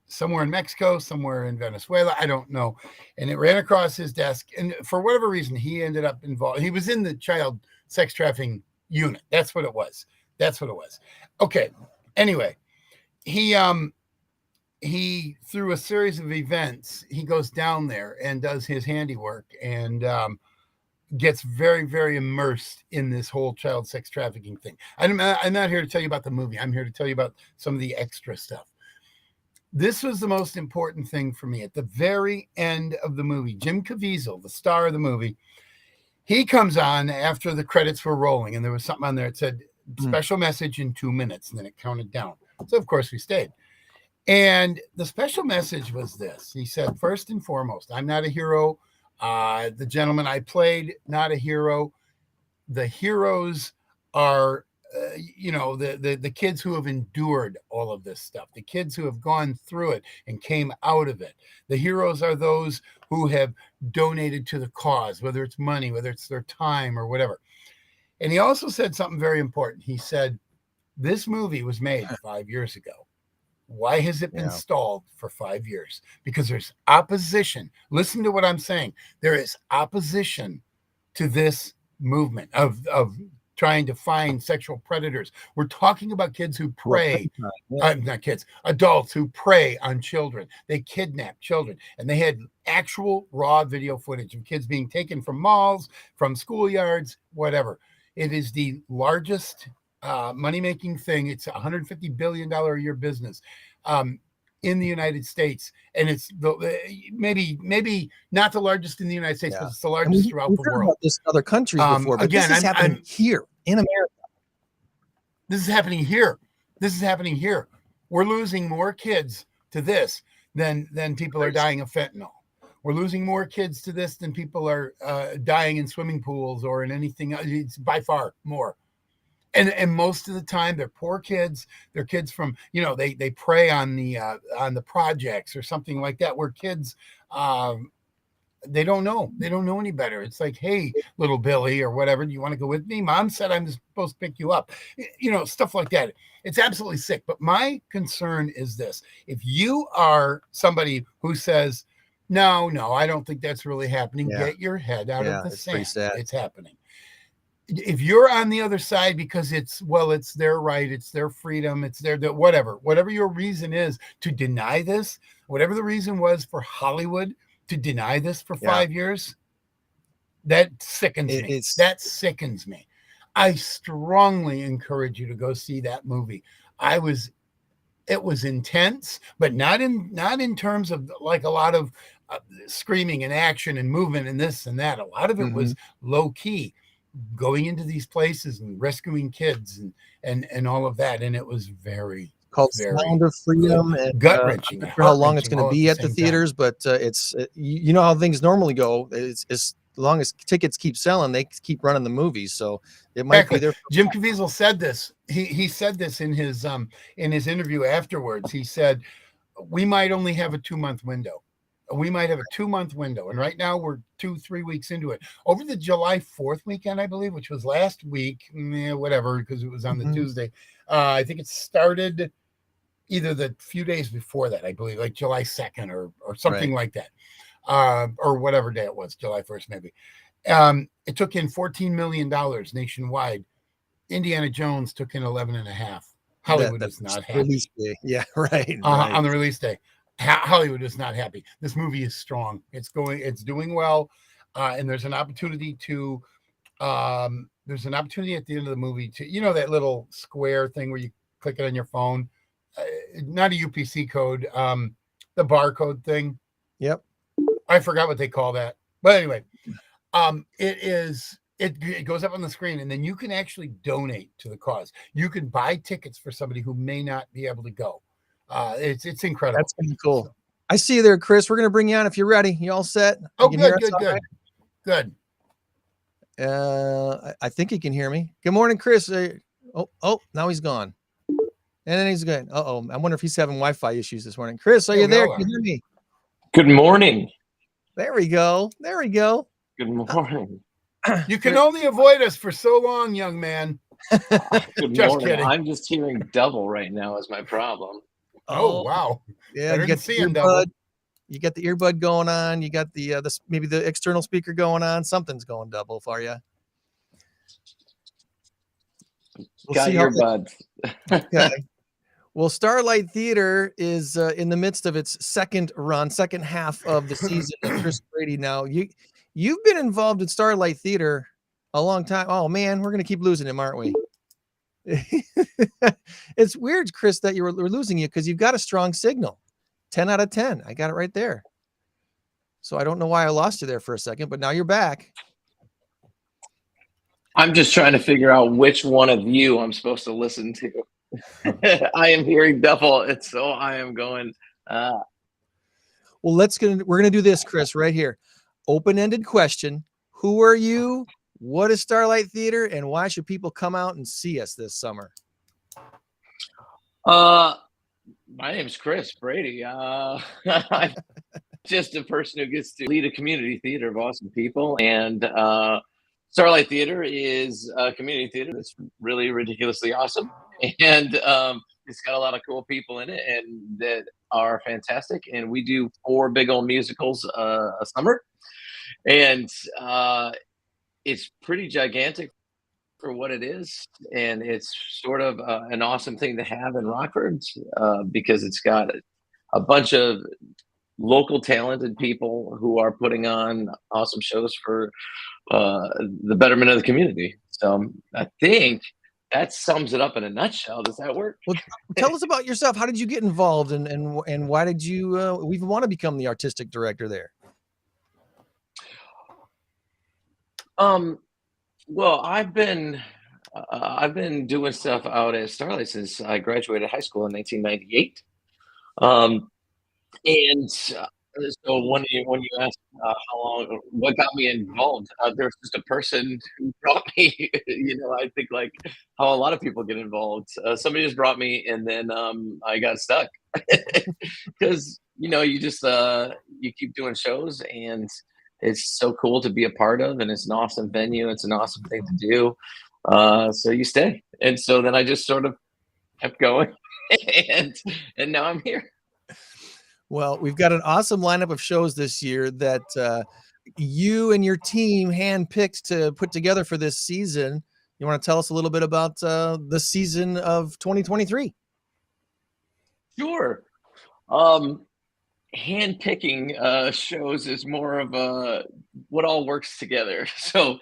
somewhere in Mexico, somewhere in Venezuela. I don't know. And it ran across his desk. And for whatever reason, he ended up involved. He was in the child sex trafficking unit. That's what it was. Okay. Anyway, he through a series of events, he goes down there and does his handiwork and gets very, very immersed in this whole child sex trafficking thing. I'm not here to tell you about the movie. I'm here to tell you about some of the extra stuff. This was the most important thing for me. At the very end of the movie, Jim Caviezel, the star of the movie, he comes on after the credits were rolling, and there was something on there that said, special message in 2 minutes, and then it counted down. So, of course, we stayed. And the special message was this. He said, first and foremost, I'm not a hero. The gentleman I played, not a hero. The heroes are, the kids who have endured all of this stuff, the kids who have gone through it and came out of it. The heroes are those who have donated to the cause, whether it's money, whether it's their time or whatever. And he also said something very important. He said, this movie was made 5 years ago. Why has it been stalled for 5 years? Because there's opposition. Listen to what I'm saying. There is opposition to this movement of trying to find sexual predators. We're talking about kids who prey, not kids, adults who prey on children. They kidnap children. And they had actual raw video footage of kids being taken from malls, from schoolyards, whatever. It is the largest money-making thing. It's a $150 billion a year business in the United States. And it's maybe not the largest in the United States, but it's the largest throughout the world. About this in other countries before, but again, this is happening here in America. This is happening here. We're losing more kids to this than people are dying of fentanyl. We're losing more kids to this than people are dying in swimming pools or in anything. It's by far more. And most of the time they're poor kids. They're kids from, they prey on the projects or something like that, where kids, they don't know any better. It's like, hey, little Billy or whatever, do you want to go with me? Mom said I'm supposed to pick you up, stuff like that. It's absolutely sick. But my concern is this: if you are somebody who says, no, I don't think that's really happening, get your head out of the sand. It's happening. If you're on the other side because it's their right, it's their freedom, it's their whatever your reason is to deny this, whatever the reason was for Hollywood to deny this for 5 years, that sickens me. That sickens me. I strongly encourage you to go see that movie. It was intense, but not in terms of like a lot of screaming and action and movement and this and that. A lot of it was low key, going into these places and rescuing kids and all of that. And it was very called Sound of Freedom, and gut wrenching. I'm not sure how long it's going to be at the theaters, but it's you know how things normally go. It's as long as tickets keep selling, they keep running the movies. So it might be there. Jim Caviezel said this. He said this in his interview afterwards. He said, we might only have a 2-month window. We might have a 2-month window. And right now we're 2-3 weeks into it. Over the July 4th weekend, I believe, which was last week, whatever, because it was on the Tuesday. I think it started either the few days before that, I believe, like July 2nd or something like that. Or whatever day it was, July 1st, maybe. It took in $14 million nationwide. Indiana Jones took in 11.5. Hollywood is not happy. Release day. Yeah, right. On the release day. Hollywood is not happy. This movie is strong. It's doing well. And there's an opportunity to, at the end of the movie to, that little square thing where you click it on your phone, not a UPC code, the barcode thing. Yep. I forgot what they call that. But anyway, it goes up on the screen, and then you can actually donate to the cause. You can buy tickets for somebody who may not be able to go. It's incredible. That's pretty cool. I see you there, Chris. We're going to bring you on if you're ready. You all set? Oh, good. I think he can hear me. Good morning, Chris. Now he's gone. And then he's good. I wonder if he's having Wi-Fi issues this morning. Chris, are you there? Can you hear me? Good morning. There we go. Good morning. You can only avoid us for so long, young man. Good just morning. kidding. I'm just hearing double right now is my problem. Oh wow. Yeah, you got the earbud. You got the earbud going on. You got the maybe the external speaker going on. Something's going double for you. Got earbuds. Okay. Well, Starlight Theater is in the midst of its second half of the season. Chris Brady, now you've been involved in Starlight Theater a long time. Oh man, we're gonna keep losing him, aren't we? It's weird, Chris, that we're losing you because you've got a strong signal. 10 out of 10. I got it right there. So I don't know why I lost you there for a second, but now you're back. I'm just trying to figure out which one of you I'm supposed to listen to. I am hearing double. I am going. Well, we're gonna do this, Chris, right here. Open-ended question. Who are you? What is Starlight Theater, and why should people come out and see us this summer? My name's Chris Brady. I'm just a person who gets to lead a community theater of awesome people, and Starlight Theater is a community theater that's really ridiculously awesome, and it's got a lot of cool people in it, and that are fantastic. And we do 4 big old musicals a summer, and it's pretty gigantic for what it is, and it's sort of an awesome thing to have in Rockford because it's got a bunch of local talented people who are putting on awesome shows for the betterment of the community. So I think that sums it up in a nutshell. Does that work? Well, tell us about yourself. How did you get involved, and why did you even want to become the artistic director there? Well, I've been doing stuff out at Starlight since I graduated high school in 1998. And So when you asked how long, what got me involved, there was just a person who brought me. I think like how a lot of people get involved. Somebody just brought me, and then I got stuck because you just you keep doing shows, and it's so cool to be a part of, and it's an awesome venue. It's an awesome thing to do. So you stay, and so then I just sort of kept going, and now I'm here. Well, we've got an awesome lineup of shows this year that you and your team handpicked to put together for this season. You want to tell us a little bit about the season of 2023? Sure. Hand picking shows is more of a what all works together. So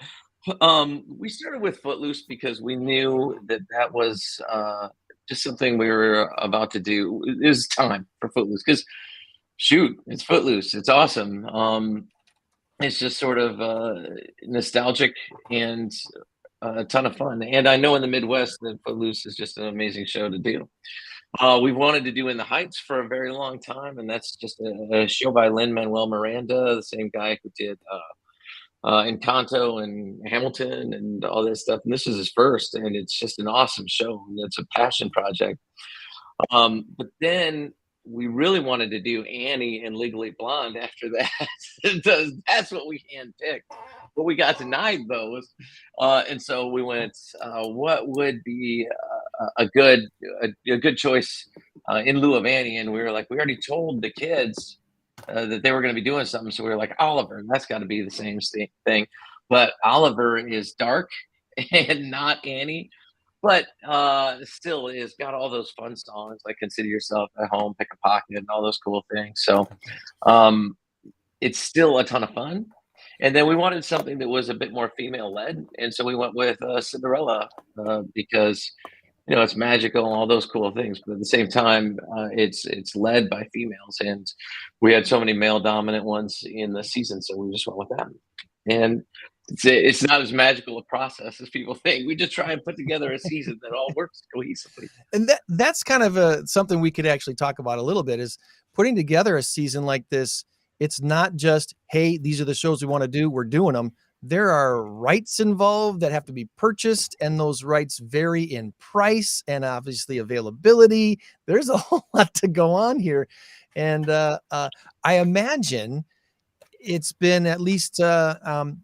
we started with Footloose because we knew that was just something we were about to do. It was time for Footloose because shoot, it's Footloose. It's awesome. It's just sort of nostalgic and a ton of fun. And I know in the Midwest that Footloose is just an amazing show to do. We've wanted to do In the Heights for a very long time, and that's just a show by Lin-Manuel Miranda, the same guy who did Encanto and Hamilton and all this stuff. And this is his first, and it's just an awesome show. And it's a passion project. But then we really wanted to do Annie and Legally Blonde after that. That's what we handpicked. But we got denied those. And so we went, what would be a good choice in lieu of Annie? And we were like, we already told the kids that they were going to be doing something. So we were like, Oliver, that's got to be the same thing. But Oliver is dark and not Annie. But still is got all those fun songs like Consider Yourself at Home, Pick a Pocket, and all those cool things. So it's still a ton of fun. And then we wanted something that was a bit more female led. And so we went with Cinderella because, it's magical and all those cool things. But at the same time, it's led by females. And we had so many male dominant ones in the season. So we just went with that. And it's not as magical a process as people think. We just try and put together a season that all works cohesively. And that's kind of something we could actually talk about a little bit is putting together a season like this. It's not just, hey, these are the shows we want to do. We're doing them. There are rights involved that have to be purchased, and those rights vary in price and obviously availability. There's a whole lot to go on here. And I imagine it's been at least well,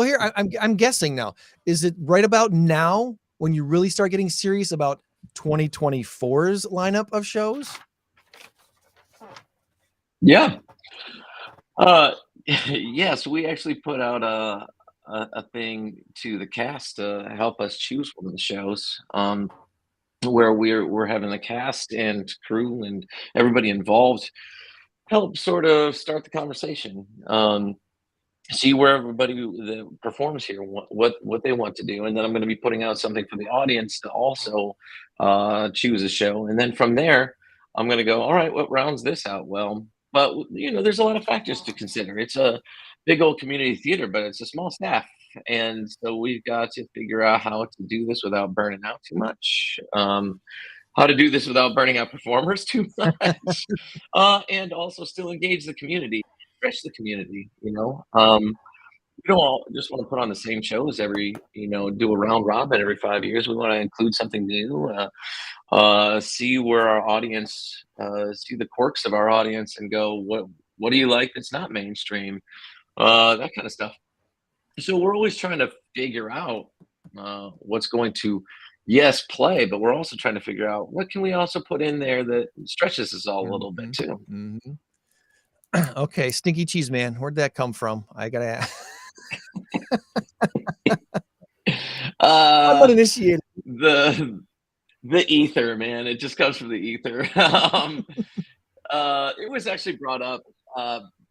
here I'm guessing now. Is it right about now when you really start getting serious about 2024's lineup of shows? Yeah. Yes, we actually put out a thing to the cast to help us choose one of the shows. Where we're having the cast and crew and everybody involved help sort of start the conversation. See where everybody that performs here what they want to do, and then I'm going to be putting out something for the audience to also choose a show, and then from there I'm going to go, all right, what rounds this out well? But there's a lot of factors to consider. It's a big old community theater, but it's a small staff, and so we've got to figure out how to do this without burning out too much, how to do this without burning out performers too much, and also still engage the community, stretch the community. We don't all just want to put on the same shows every, do a round robin every 5 years. We want to include something new, see where our audience, see the quirks of our audience, and go, what do you like that's not mainstream, that kind of stuff. So we're always trying to figure out what's going to, yes, play, but we're also trying to figure out what can we also put in there that stretches us all a little bit too. Mm-hmm. Okay, Stinky Cheese Man, where'd that come from? I gotta ask. I'm uninitiated. The ether, man. It just comes from the ether. It was actually brought up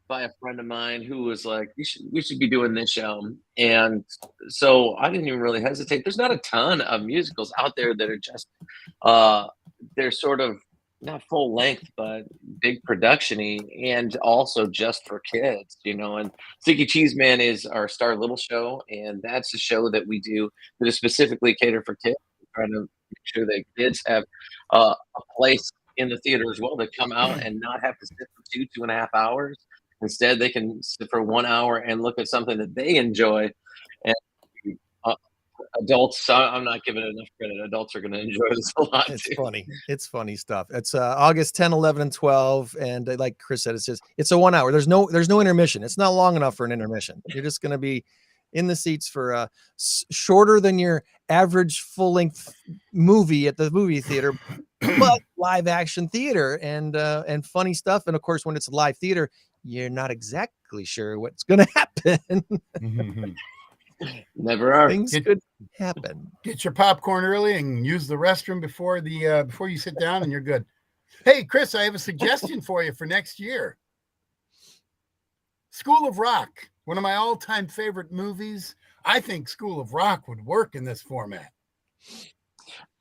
by a friend of mine who was like, we should be doing this show. And so I didn't even really hesitate. There's not a ton of musicals out there that are just they're sort of not full length, but big production-y, and also just for kids, and Sticky Cheese Man is our Star Little show, and that's a show that we do that is specifically catered for kids. We're trying to make sure that kids have a place in the theater as well to come out and not have to sit for 2.5 hours. Instead, they can sit for 1 hour and look at something that they enjoy. And adults, I'm not giving it enough credit. Adults are going to enjoy this a lot. It's too. funny. It's funny stuff. It's August 10, 11, and 12. And like Chris said, it's a 1 hour. There's no intermission. It's not long enough for an intermission. You're just going to be in the seats for shorter than your average full-length movie at the movie theater, but live action theater and funny stuff. And of course, when it's live theater, you're not exactly sure what's going to happen. Never are. Things could happen. Get your popcorn early and use the restroom before you sit down, and you're good. Hey, Chris, I have a suggestion for you for next year. School of Rock, one of my all-time favorite movies. I think School of Rock would work in this format.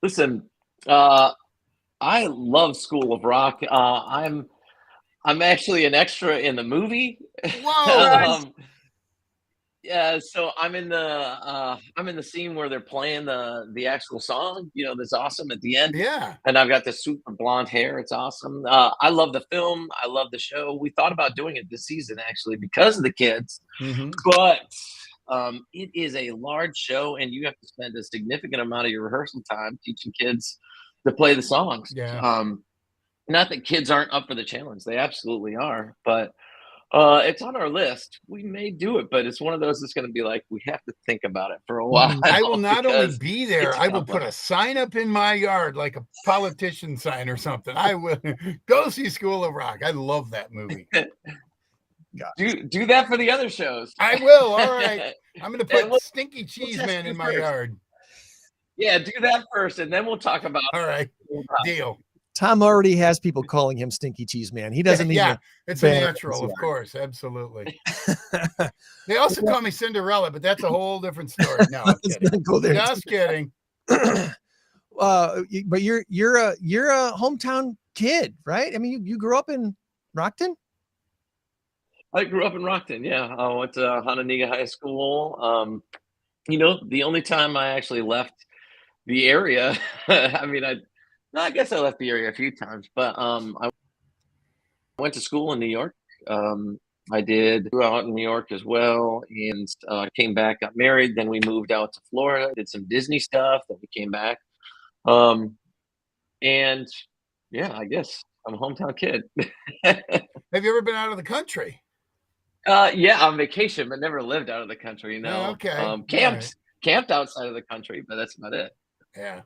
Listen, I love School of Rock. I'm actually an extra in the movie. Whoa! Yeah, so I'm in the scene where they're playing the actual song, that's awesome at the end. Yeah. And I've got this super blonde hair. It's awesome. I love the film. I love the show. We thought about doing it this season actually because of the kids, but it is a large show and you have to spend a significant amount of your rehearsal time teaching kids to play the songs. Yeah. Not that kids aren't up for the challenge. They absolutely are, but it's on our list. We may do it, but it's one of those that's going to be like, we have to think about it for a while. I will not only be there, I will put a sign up in my yard, like a politician sign or something. I will go see School of Rock. I love that movie. Do that for the other shows. I will. All right. I'm going to put Stinky Cheese Man in my yard. Yeah, do that first, and then we'll talk about it. All right. Deal. Tom already has people calling him Stinky Cheese Man. He doesn't need it's a natural, of course. Absolutely. They also call me Cinderella, but that's a whole different story. No, I'm kidding. Go there. Just kidding. But you're a hometown kid, right? I mean, you grew up in Rockton? I grew up in Rockton, yeah. I went to Hononegah High School. The only time I actually left the area, I guess I left the area a few times, but I went to school in New York. I grew out in New York as well, and came back, got married. Then we moved out to Florida, did some Disney stuff. Then we came back, and yeah, I guess I'm a hometown kid. Have you ever been out of the country? Yeah, on vacation, but never lived out of the country. Oh, okay. Camped outside of the country, but that's about it. Yeah.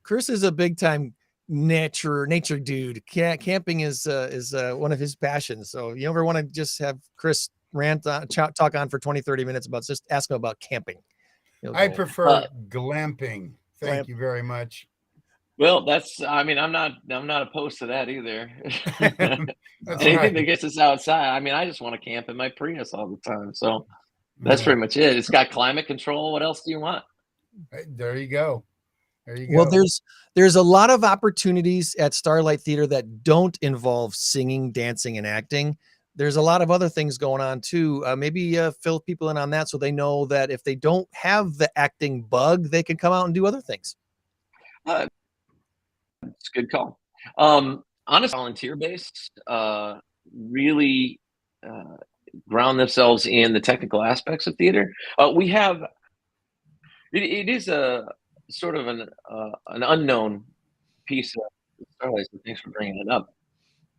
Chris is a big time nature dude. Camping is one of his passions. So you ever want to just have Chris rant on, talk on for 20-30 minutes about, just ask him about camping. I prefer glamping. Thank you very much. Well, I'm not opposed to that either. Anything right. that gets us outside. I just want to camp in my Prius all the time. So that's pretty much it. It's got climate control. What else do you want? There you go. Well, there's a lot of opportunities at Starlight Theater that don't involve singing, dancing, and acting. There's a lot of other things going on too. Maybe fill people in on that so they know that if they don't have the acting bug, they can come out and do other things. It's a good call. Honest volunteer based, really ground themselves in the technical aspects of theater. We have it is a sort of an unknown piece of Starlight, so thanks for bringing it up.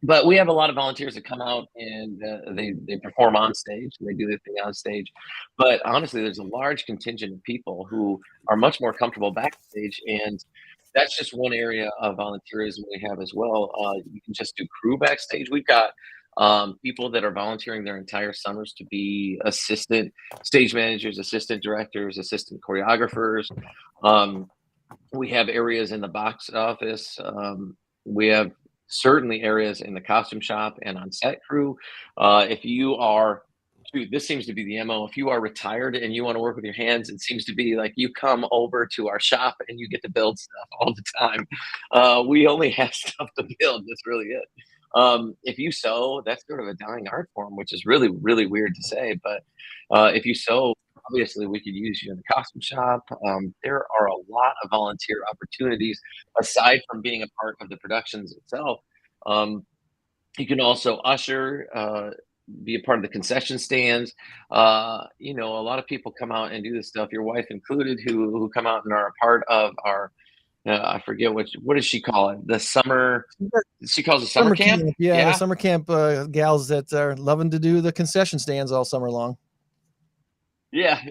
But we have a lot of volunteers that come out and they perform on stage. They do their thing on stage. But honestly, there's a large contingent of people who are much more comfortable backstage, and that's just one area of volunteerism we have as well. You can just do crew backstage. We've got people that are volunteering their entire summers to be assistant stage managers, assistant directors, assistant choreographers. We have areas in the box office. We have certainly areas in the costume shop and on set crew. If you are, this seems to be the MO. If you are retired and you want to work with your hands, it seems to be like you come over to our shop and you get to build stuff all the time. We only have stuff to build. That's really it. If you sew, that's sort of a dying art form, which is really, really weird to say. But if you sew, obviously we could use you in the costume shop. There are a lot of volunteer opportunities aside from being a part of the productions itself. You can also usher, be a part of the concession stands. You know, a lot of people come out and do this stuff, your wife included, who come out and are a part of our, I forget what does she call it? The summer, she calls it summer camp. Yeah, the summer camp gals that are loving to do the concession stands all summer long. Yeah.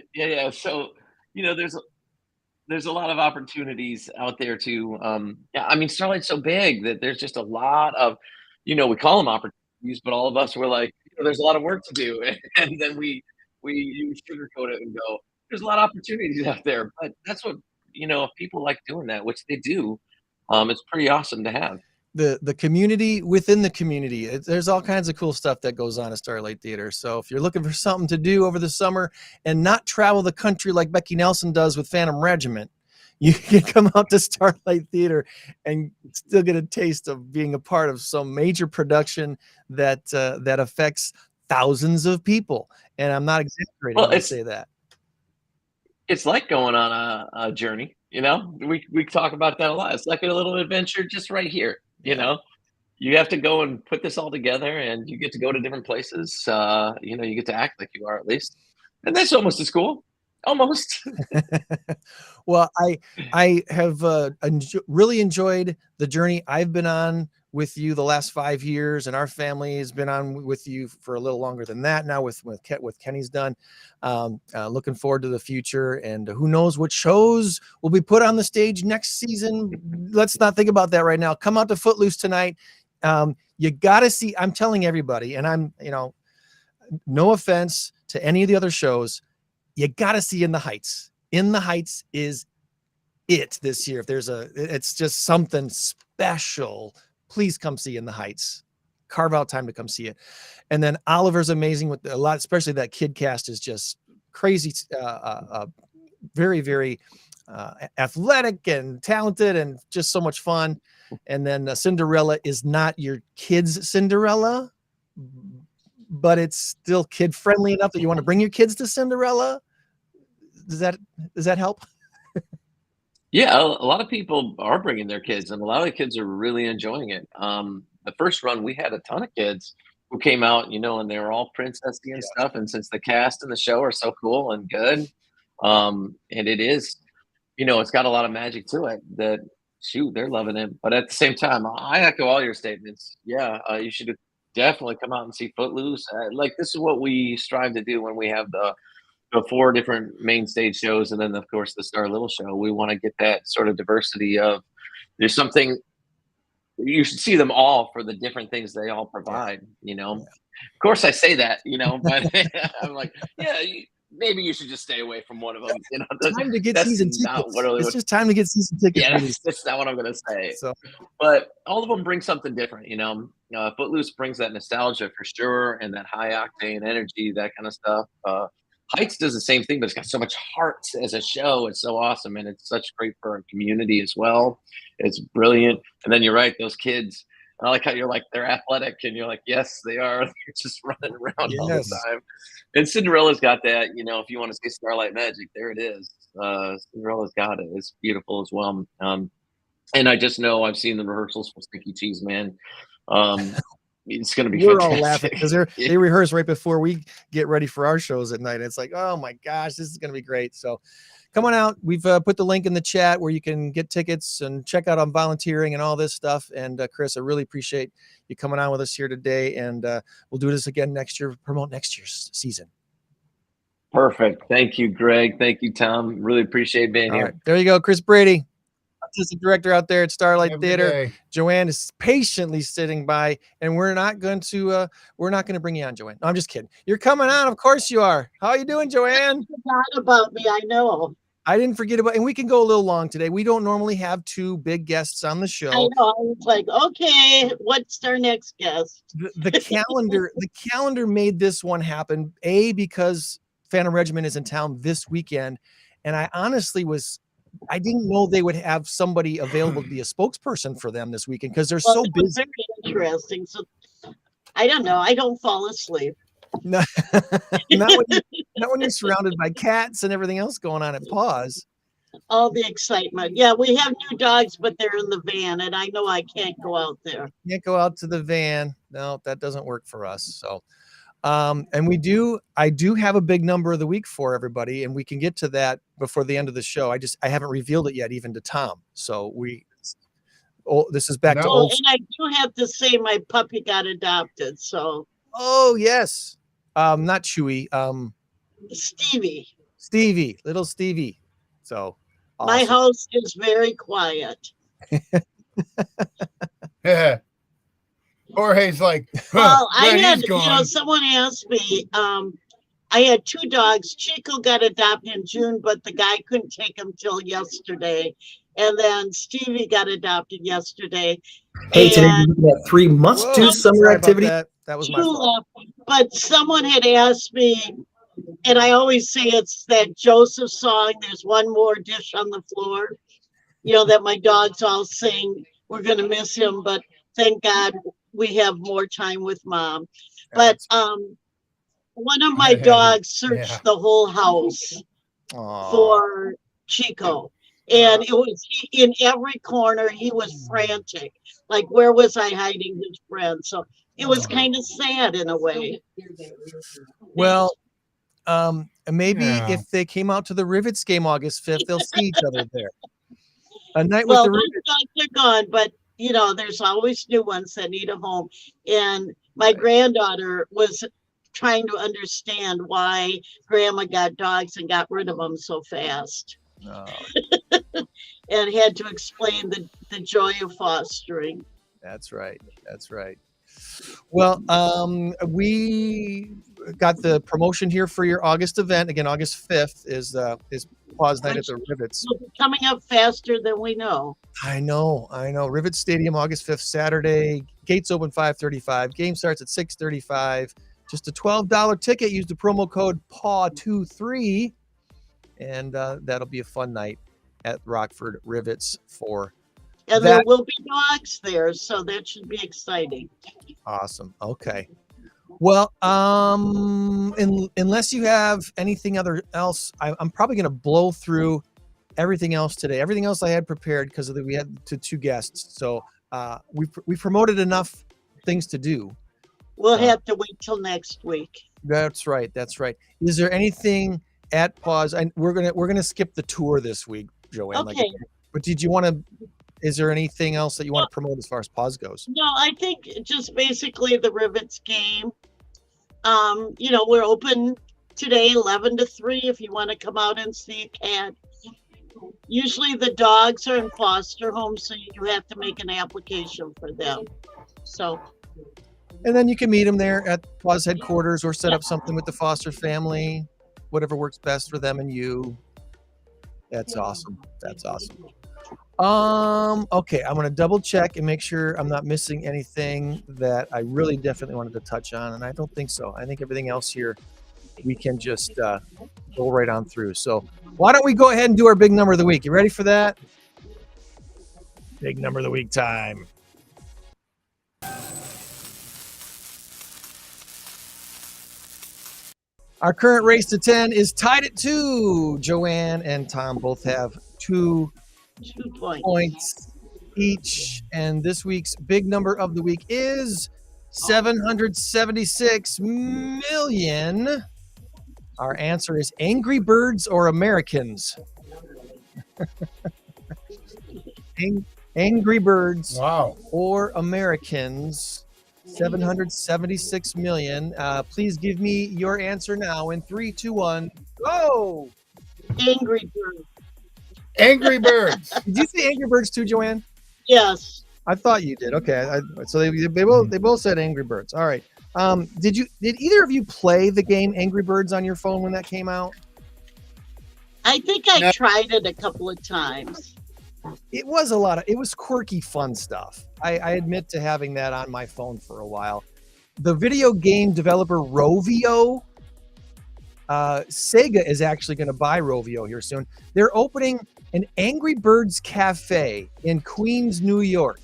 So, you know, there's a lot of opportunities out there to, yeah, I mean, Starlight's so big that there's just a lot of, you know, we call them opportunities, but all of us were like, you know, there's a lot of work to do. And then we sugarcoat it and go, there's a lot of opportunities out there. But that's what, you know, if people like doing that, which they do, it's pretty awesome to have. The community within the community. There's all kinds of cool stuff that goes on at Starlight Theater. So if you're looking for something to do over the summer and not travel the country like Becky Nelson does with Phantom Regiment, you can come out to Starlight Theater and still get a taste of being a part of some major production that that affects thousands of people. And I'm not exaggerating when I say that. It's like going on a journey, you know. We talk about that a lot. It's like a little adventure just right here. You know, you have to go and put this all together, and you get to go to different places. You know, you get to act like you are, at least, and that's almost as cool. Almost. Well, I have really enjoyed the journey I've been on with you the last 5 years, and our family has been on with you for a little longer than that now with Kenny's done. Looking forward to the future, and who knows what shows will be put on the stage next season. Let's not think about that right now. Come out to Footloose tonight. You got to see, I'm telling everybody, and I'm, you know, no offense to any of the other shows, you got to see In the Heights. In the Heights is it this year. If there's it's just something special. Please come see In the Heights. Carve out time to come see it. And then Oliver's amazing with a lot, especially that kid cast is just crazy, very, very athletic and talented and just so much fun. And then Cinderella is not your kids' Cinderella, but it's still kid friendly enough that you want to bring your kids to Cinderella. Does that help? Yeah, a lot of people are bringing their kids, and a lot of the kids are really enjoying it. The first run, we had a ton of kids who came out, you know, and they were all princessy and stuff. And since the cast and the show are so cool and good, and it is, you know, it's got a lot of magic to it that, shoot, they're loving it. But at the same time, I echo all your statements. Yeah, you should definitely come out and see Footloose. Like, this is what we strive to do when we have the 4 different main stage shows, and then of course the Star Little show. We want to get that sort of diversity of, there's something, you should see them all for the different things they all provide, you know. Of course I say that, you know, but I'm like, yeah, maybe you should just stay away from one of them, you know. Time to get season tickets. It's just time to get season tickets. Yeah, that's not what I'm gonna say. So, but all of them bring something different, you know. Footloose brings that nostalgia for sure, and that high octane energy, that kind of stuff. Heights does the same thing, but it's got so much heart as a show. It's so awesome, and it's such great for our community as well. It's brilliant. And then you're right, those kids, I like how you're like, they're athletic, and you're like, yes, they are. They're just running around all the time. And Cinderella's got that, you know, if you want to see Starlight magic, there it is. Cinderella's got it. It's beautiful as well. And I just know I've seen the rehearsals for Sticky Cheese Man. It's going to be We're fantastic. all laughing because they rehearse right before we get ready for our shows at night. It's like, oh my gosh, this is going to be great. So come on out. We've put the link in the chat where you can get tickets and check out on volunteering and all this stuff. And Chris, I really appreciate you coming on with us here today. And we'll do this again next year, promote next year's season. Perfect. Thank you, Greg. Thank you, Tom. Really appreciate being here. Right. There you go. Chris Brady, artistic director out there at Starlight Theater. Joann is patiently sitting by, and we're not going to bring you on, Joann. No, I'm just kidding. You're coming on. Of course you are. How are you doing, Joann? Forgot about me. I know. I didn't forget about, and we can go a little long today. We don't normally have 2 big guests on the show. I know. I was like, okay, what's our next guest? The calendar made this one happen. Because Phantom Regiment is in town this weekend, and I honestly I didn't know they would have somebody available to be a spokesperson for them this weekend because they're so busy. Very interesting. So I don't know. I don't fall asleep. No, not when you're surrounded by cats and everything else going on at PAWS. all the excitement. Yeah, we have new dogs, but they're in the van, and I know I can't go out there. Can't go out to the van. No, that doesn't work for us. So, and I do have a big number of the week for everybody, and we can get to that before the end of the show. I haven't revealed it yet, even to Tom. So this is back to Oh, old. and I do have to say my puppy got adopted. So. Oh yes, not Chewy. Stevie, little Stevie. So my awesome. house is very quiet. Yeah. Jorge's like, Well, I glad had, he's gone. someone asked me, I had 2 dogs. Chico got adopted in June, but the guy couldn't take him till yesterday. And then Stevie got adopted yesterday. Hey, today we're looking at 3 must-do summer Sorry about activities. that was my fault. But someone had asked me, and I always say it's that Joseph song, there's one more dish on the floor, that my dogs all sing. We're going to miss him, but thank God we have more time with Mom. But one of my dogs searched the whole house for Chico. And it was in every corner. He was frantic. Like, where was I hiding his friend? So it was kind of sad in a way. Well, maybe if they came out to the Rivets game August 5th, they'll see each other there. A night with the those Rivets. dogs are gone, but there's always new ones that need a home. And my granddaughter was trying to understand why Grandma got dogs and got rid of them so fast. And had to explain the joy of fostering. That's right. Well, we got the promotion here for your August event. Again, August 5th is PAWS night at the Rivets. Coming up faster than we know. I know. Rivets Stadium, August 5th, Saturday. Gates open 5:35. Game starts at 6:35. Just a $12 ticket. Use the promo code PAW23. And that'll be a fun night at Rockford Rivets for And that. there will be dogs there, so that should be exciting. Awesome. Okay. Well, unless you have anything else, I'm probably going to blow through everything else today. Everything else I had prepared because we had two guests. So we promoted enough things to do. We'll have to wait till next week. That's right. Is there anything at PAWS? We're gonna skip the tour this week, Joann. Okay. But did you want to? Is there anything else that you want to promote as far as PAWS goes? No, I think just basically the Rivets game. We're open today 11 to 3 if you want to come out and see a cat. Usually the dogs are in foster homes, so you have to make an application for them. So. And then you can meet them there at PAWS headquarters or set up something with the foster family, whatever works best for them and you. That's awesome. Okay, I'm going to double check and make sure I'm not missing anything that I really definitely wanted to touch on, and I don't think so. I think everything else here we can just go right on through. So why don't we go ahead and do our big number of the week? You ready for that? Big number of the week time. Our current race to 10 is tied at 2. Joann and Tom both have 2 points each. And this week's big number of the week is 776 million. Our answer is Angry Birds or Americans. Angry Birds or Americans. 776 million. Please give me your answer now in 3, 2, 1. Go! Angry Birds. Angry Birds. Did you say Angry Birds too, Joann? Yes. I thought you did. Okay. So they both said Angry Birds. All right. Did either of you play the game Angry Birds on your phone when that came out? I think I tried it a couple of times. It was it was quirky, fun stuff. I admit to having that on my phone for a while. The video game developer Rovio, Sega is actually going to buy Rovio here soon. They're opening an Angry Birds cafe in Queens, New York,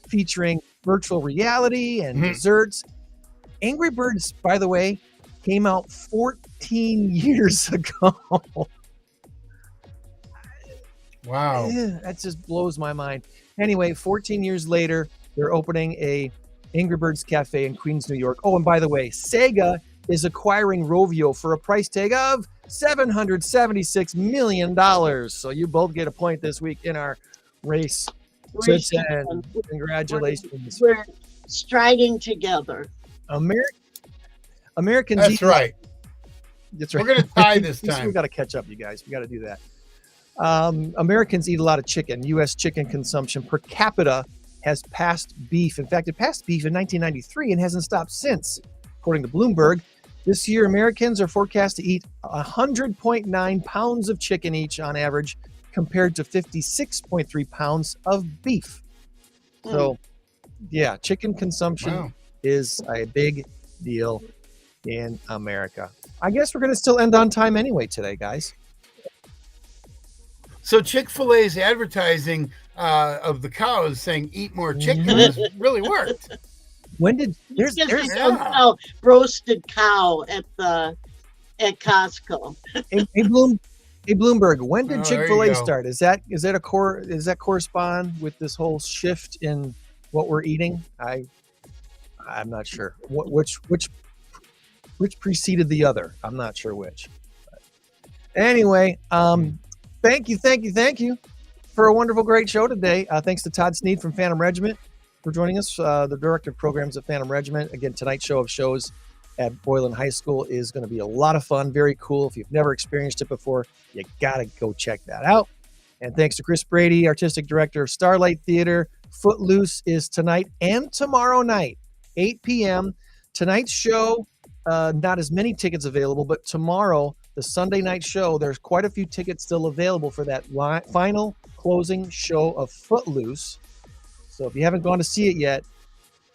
featuring virtual reality and desserts. Angry Birds, by the way, came out 14 years ago. Wow. That just blows my mind. Anyway, 14 years later, they're opening a Angry Birds Cafe in Queens, New York. Oh, and by the way, Sega is acquiring Rovio for a price tag of $776 million. So you both get a point this week in our race to 10. Congratulations. We're striding together. Americans. That's right. That's right. We're going to tie this time. We got to catch up, you guys. We got to do that. Americans eat a lot of chicken. U.S. chicken consumption per capita has passed beef. In fact, it passed beef in 1993 and hasn't stopped since, according to Bloomberg. This year, Americans are forecast to eat 100.9 pounds of chicken each on average, compared to 56.3 pounds of beef. So, yeah, chicken consumption is a big deal in America. I guess we're going to still end on time anyway today, guys. So Chick-fil-A's advertising of the cows saying "eat more chicken" has really worked. When did there's sell roasted cow at Costco? Hey Bloomberg, when did Oh, Chick-fil-A start? Does that correspond with this whole shift in what we're eating? I'm not sure. Which preceded the other? I'm not sure which. But anyway, thank you for a wonderful, great show today. Thanks to Todd SNEAD from Phantom Regiment for joining us, the director of programs at Phantom Regiment. Again, tonight's show of shows at Boylan High School is going to be a lot of fun, very cool. If you've never experienced it before, you got to go check that out. And thanks to Chris Brady, artistic director of Starlight Theater. Footloose is tonight and tomorrow night, 8 p.m. Tonight's show, not as many tickets available, but tomorrow, the Sunday night show, there's quite a few tickets still available for that final closing show of Footloose. So if you haven't gone to see it yet,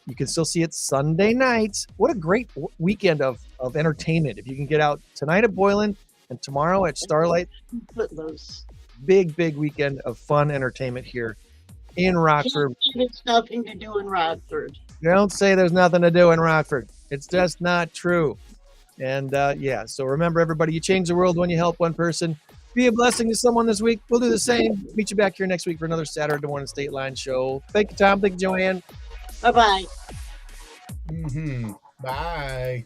you can still see it Sunday nights. What a great weekend of entertainment. If you can get out tonight at Boylan and tomorrow at Starlight. Footloose. Big weekend of fun entertainment here in Rockford. There's nothing to do in Rockford. Don't say there's nothing to do in Rockford. It's just not true. And so remember, everybody, you change the world when you help one person. Be a blessing to someone this week. We'll do the same. Meet you back here next week for another Saturday Morning Stateline Show. Thank you, Tom. Thank you, Joann. Bye-bye. Bye.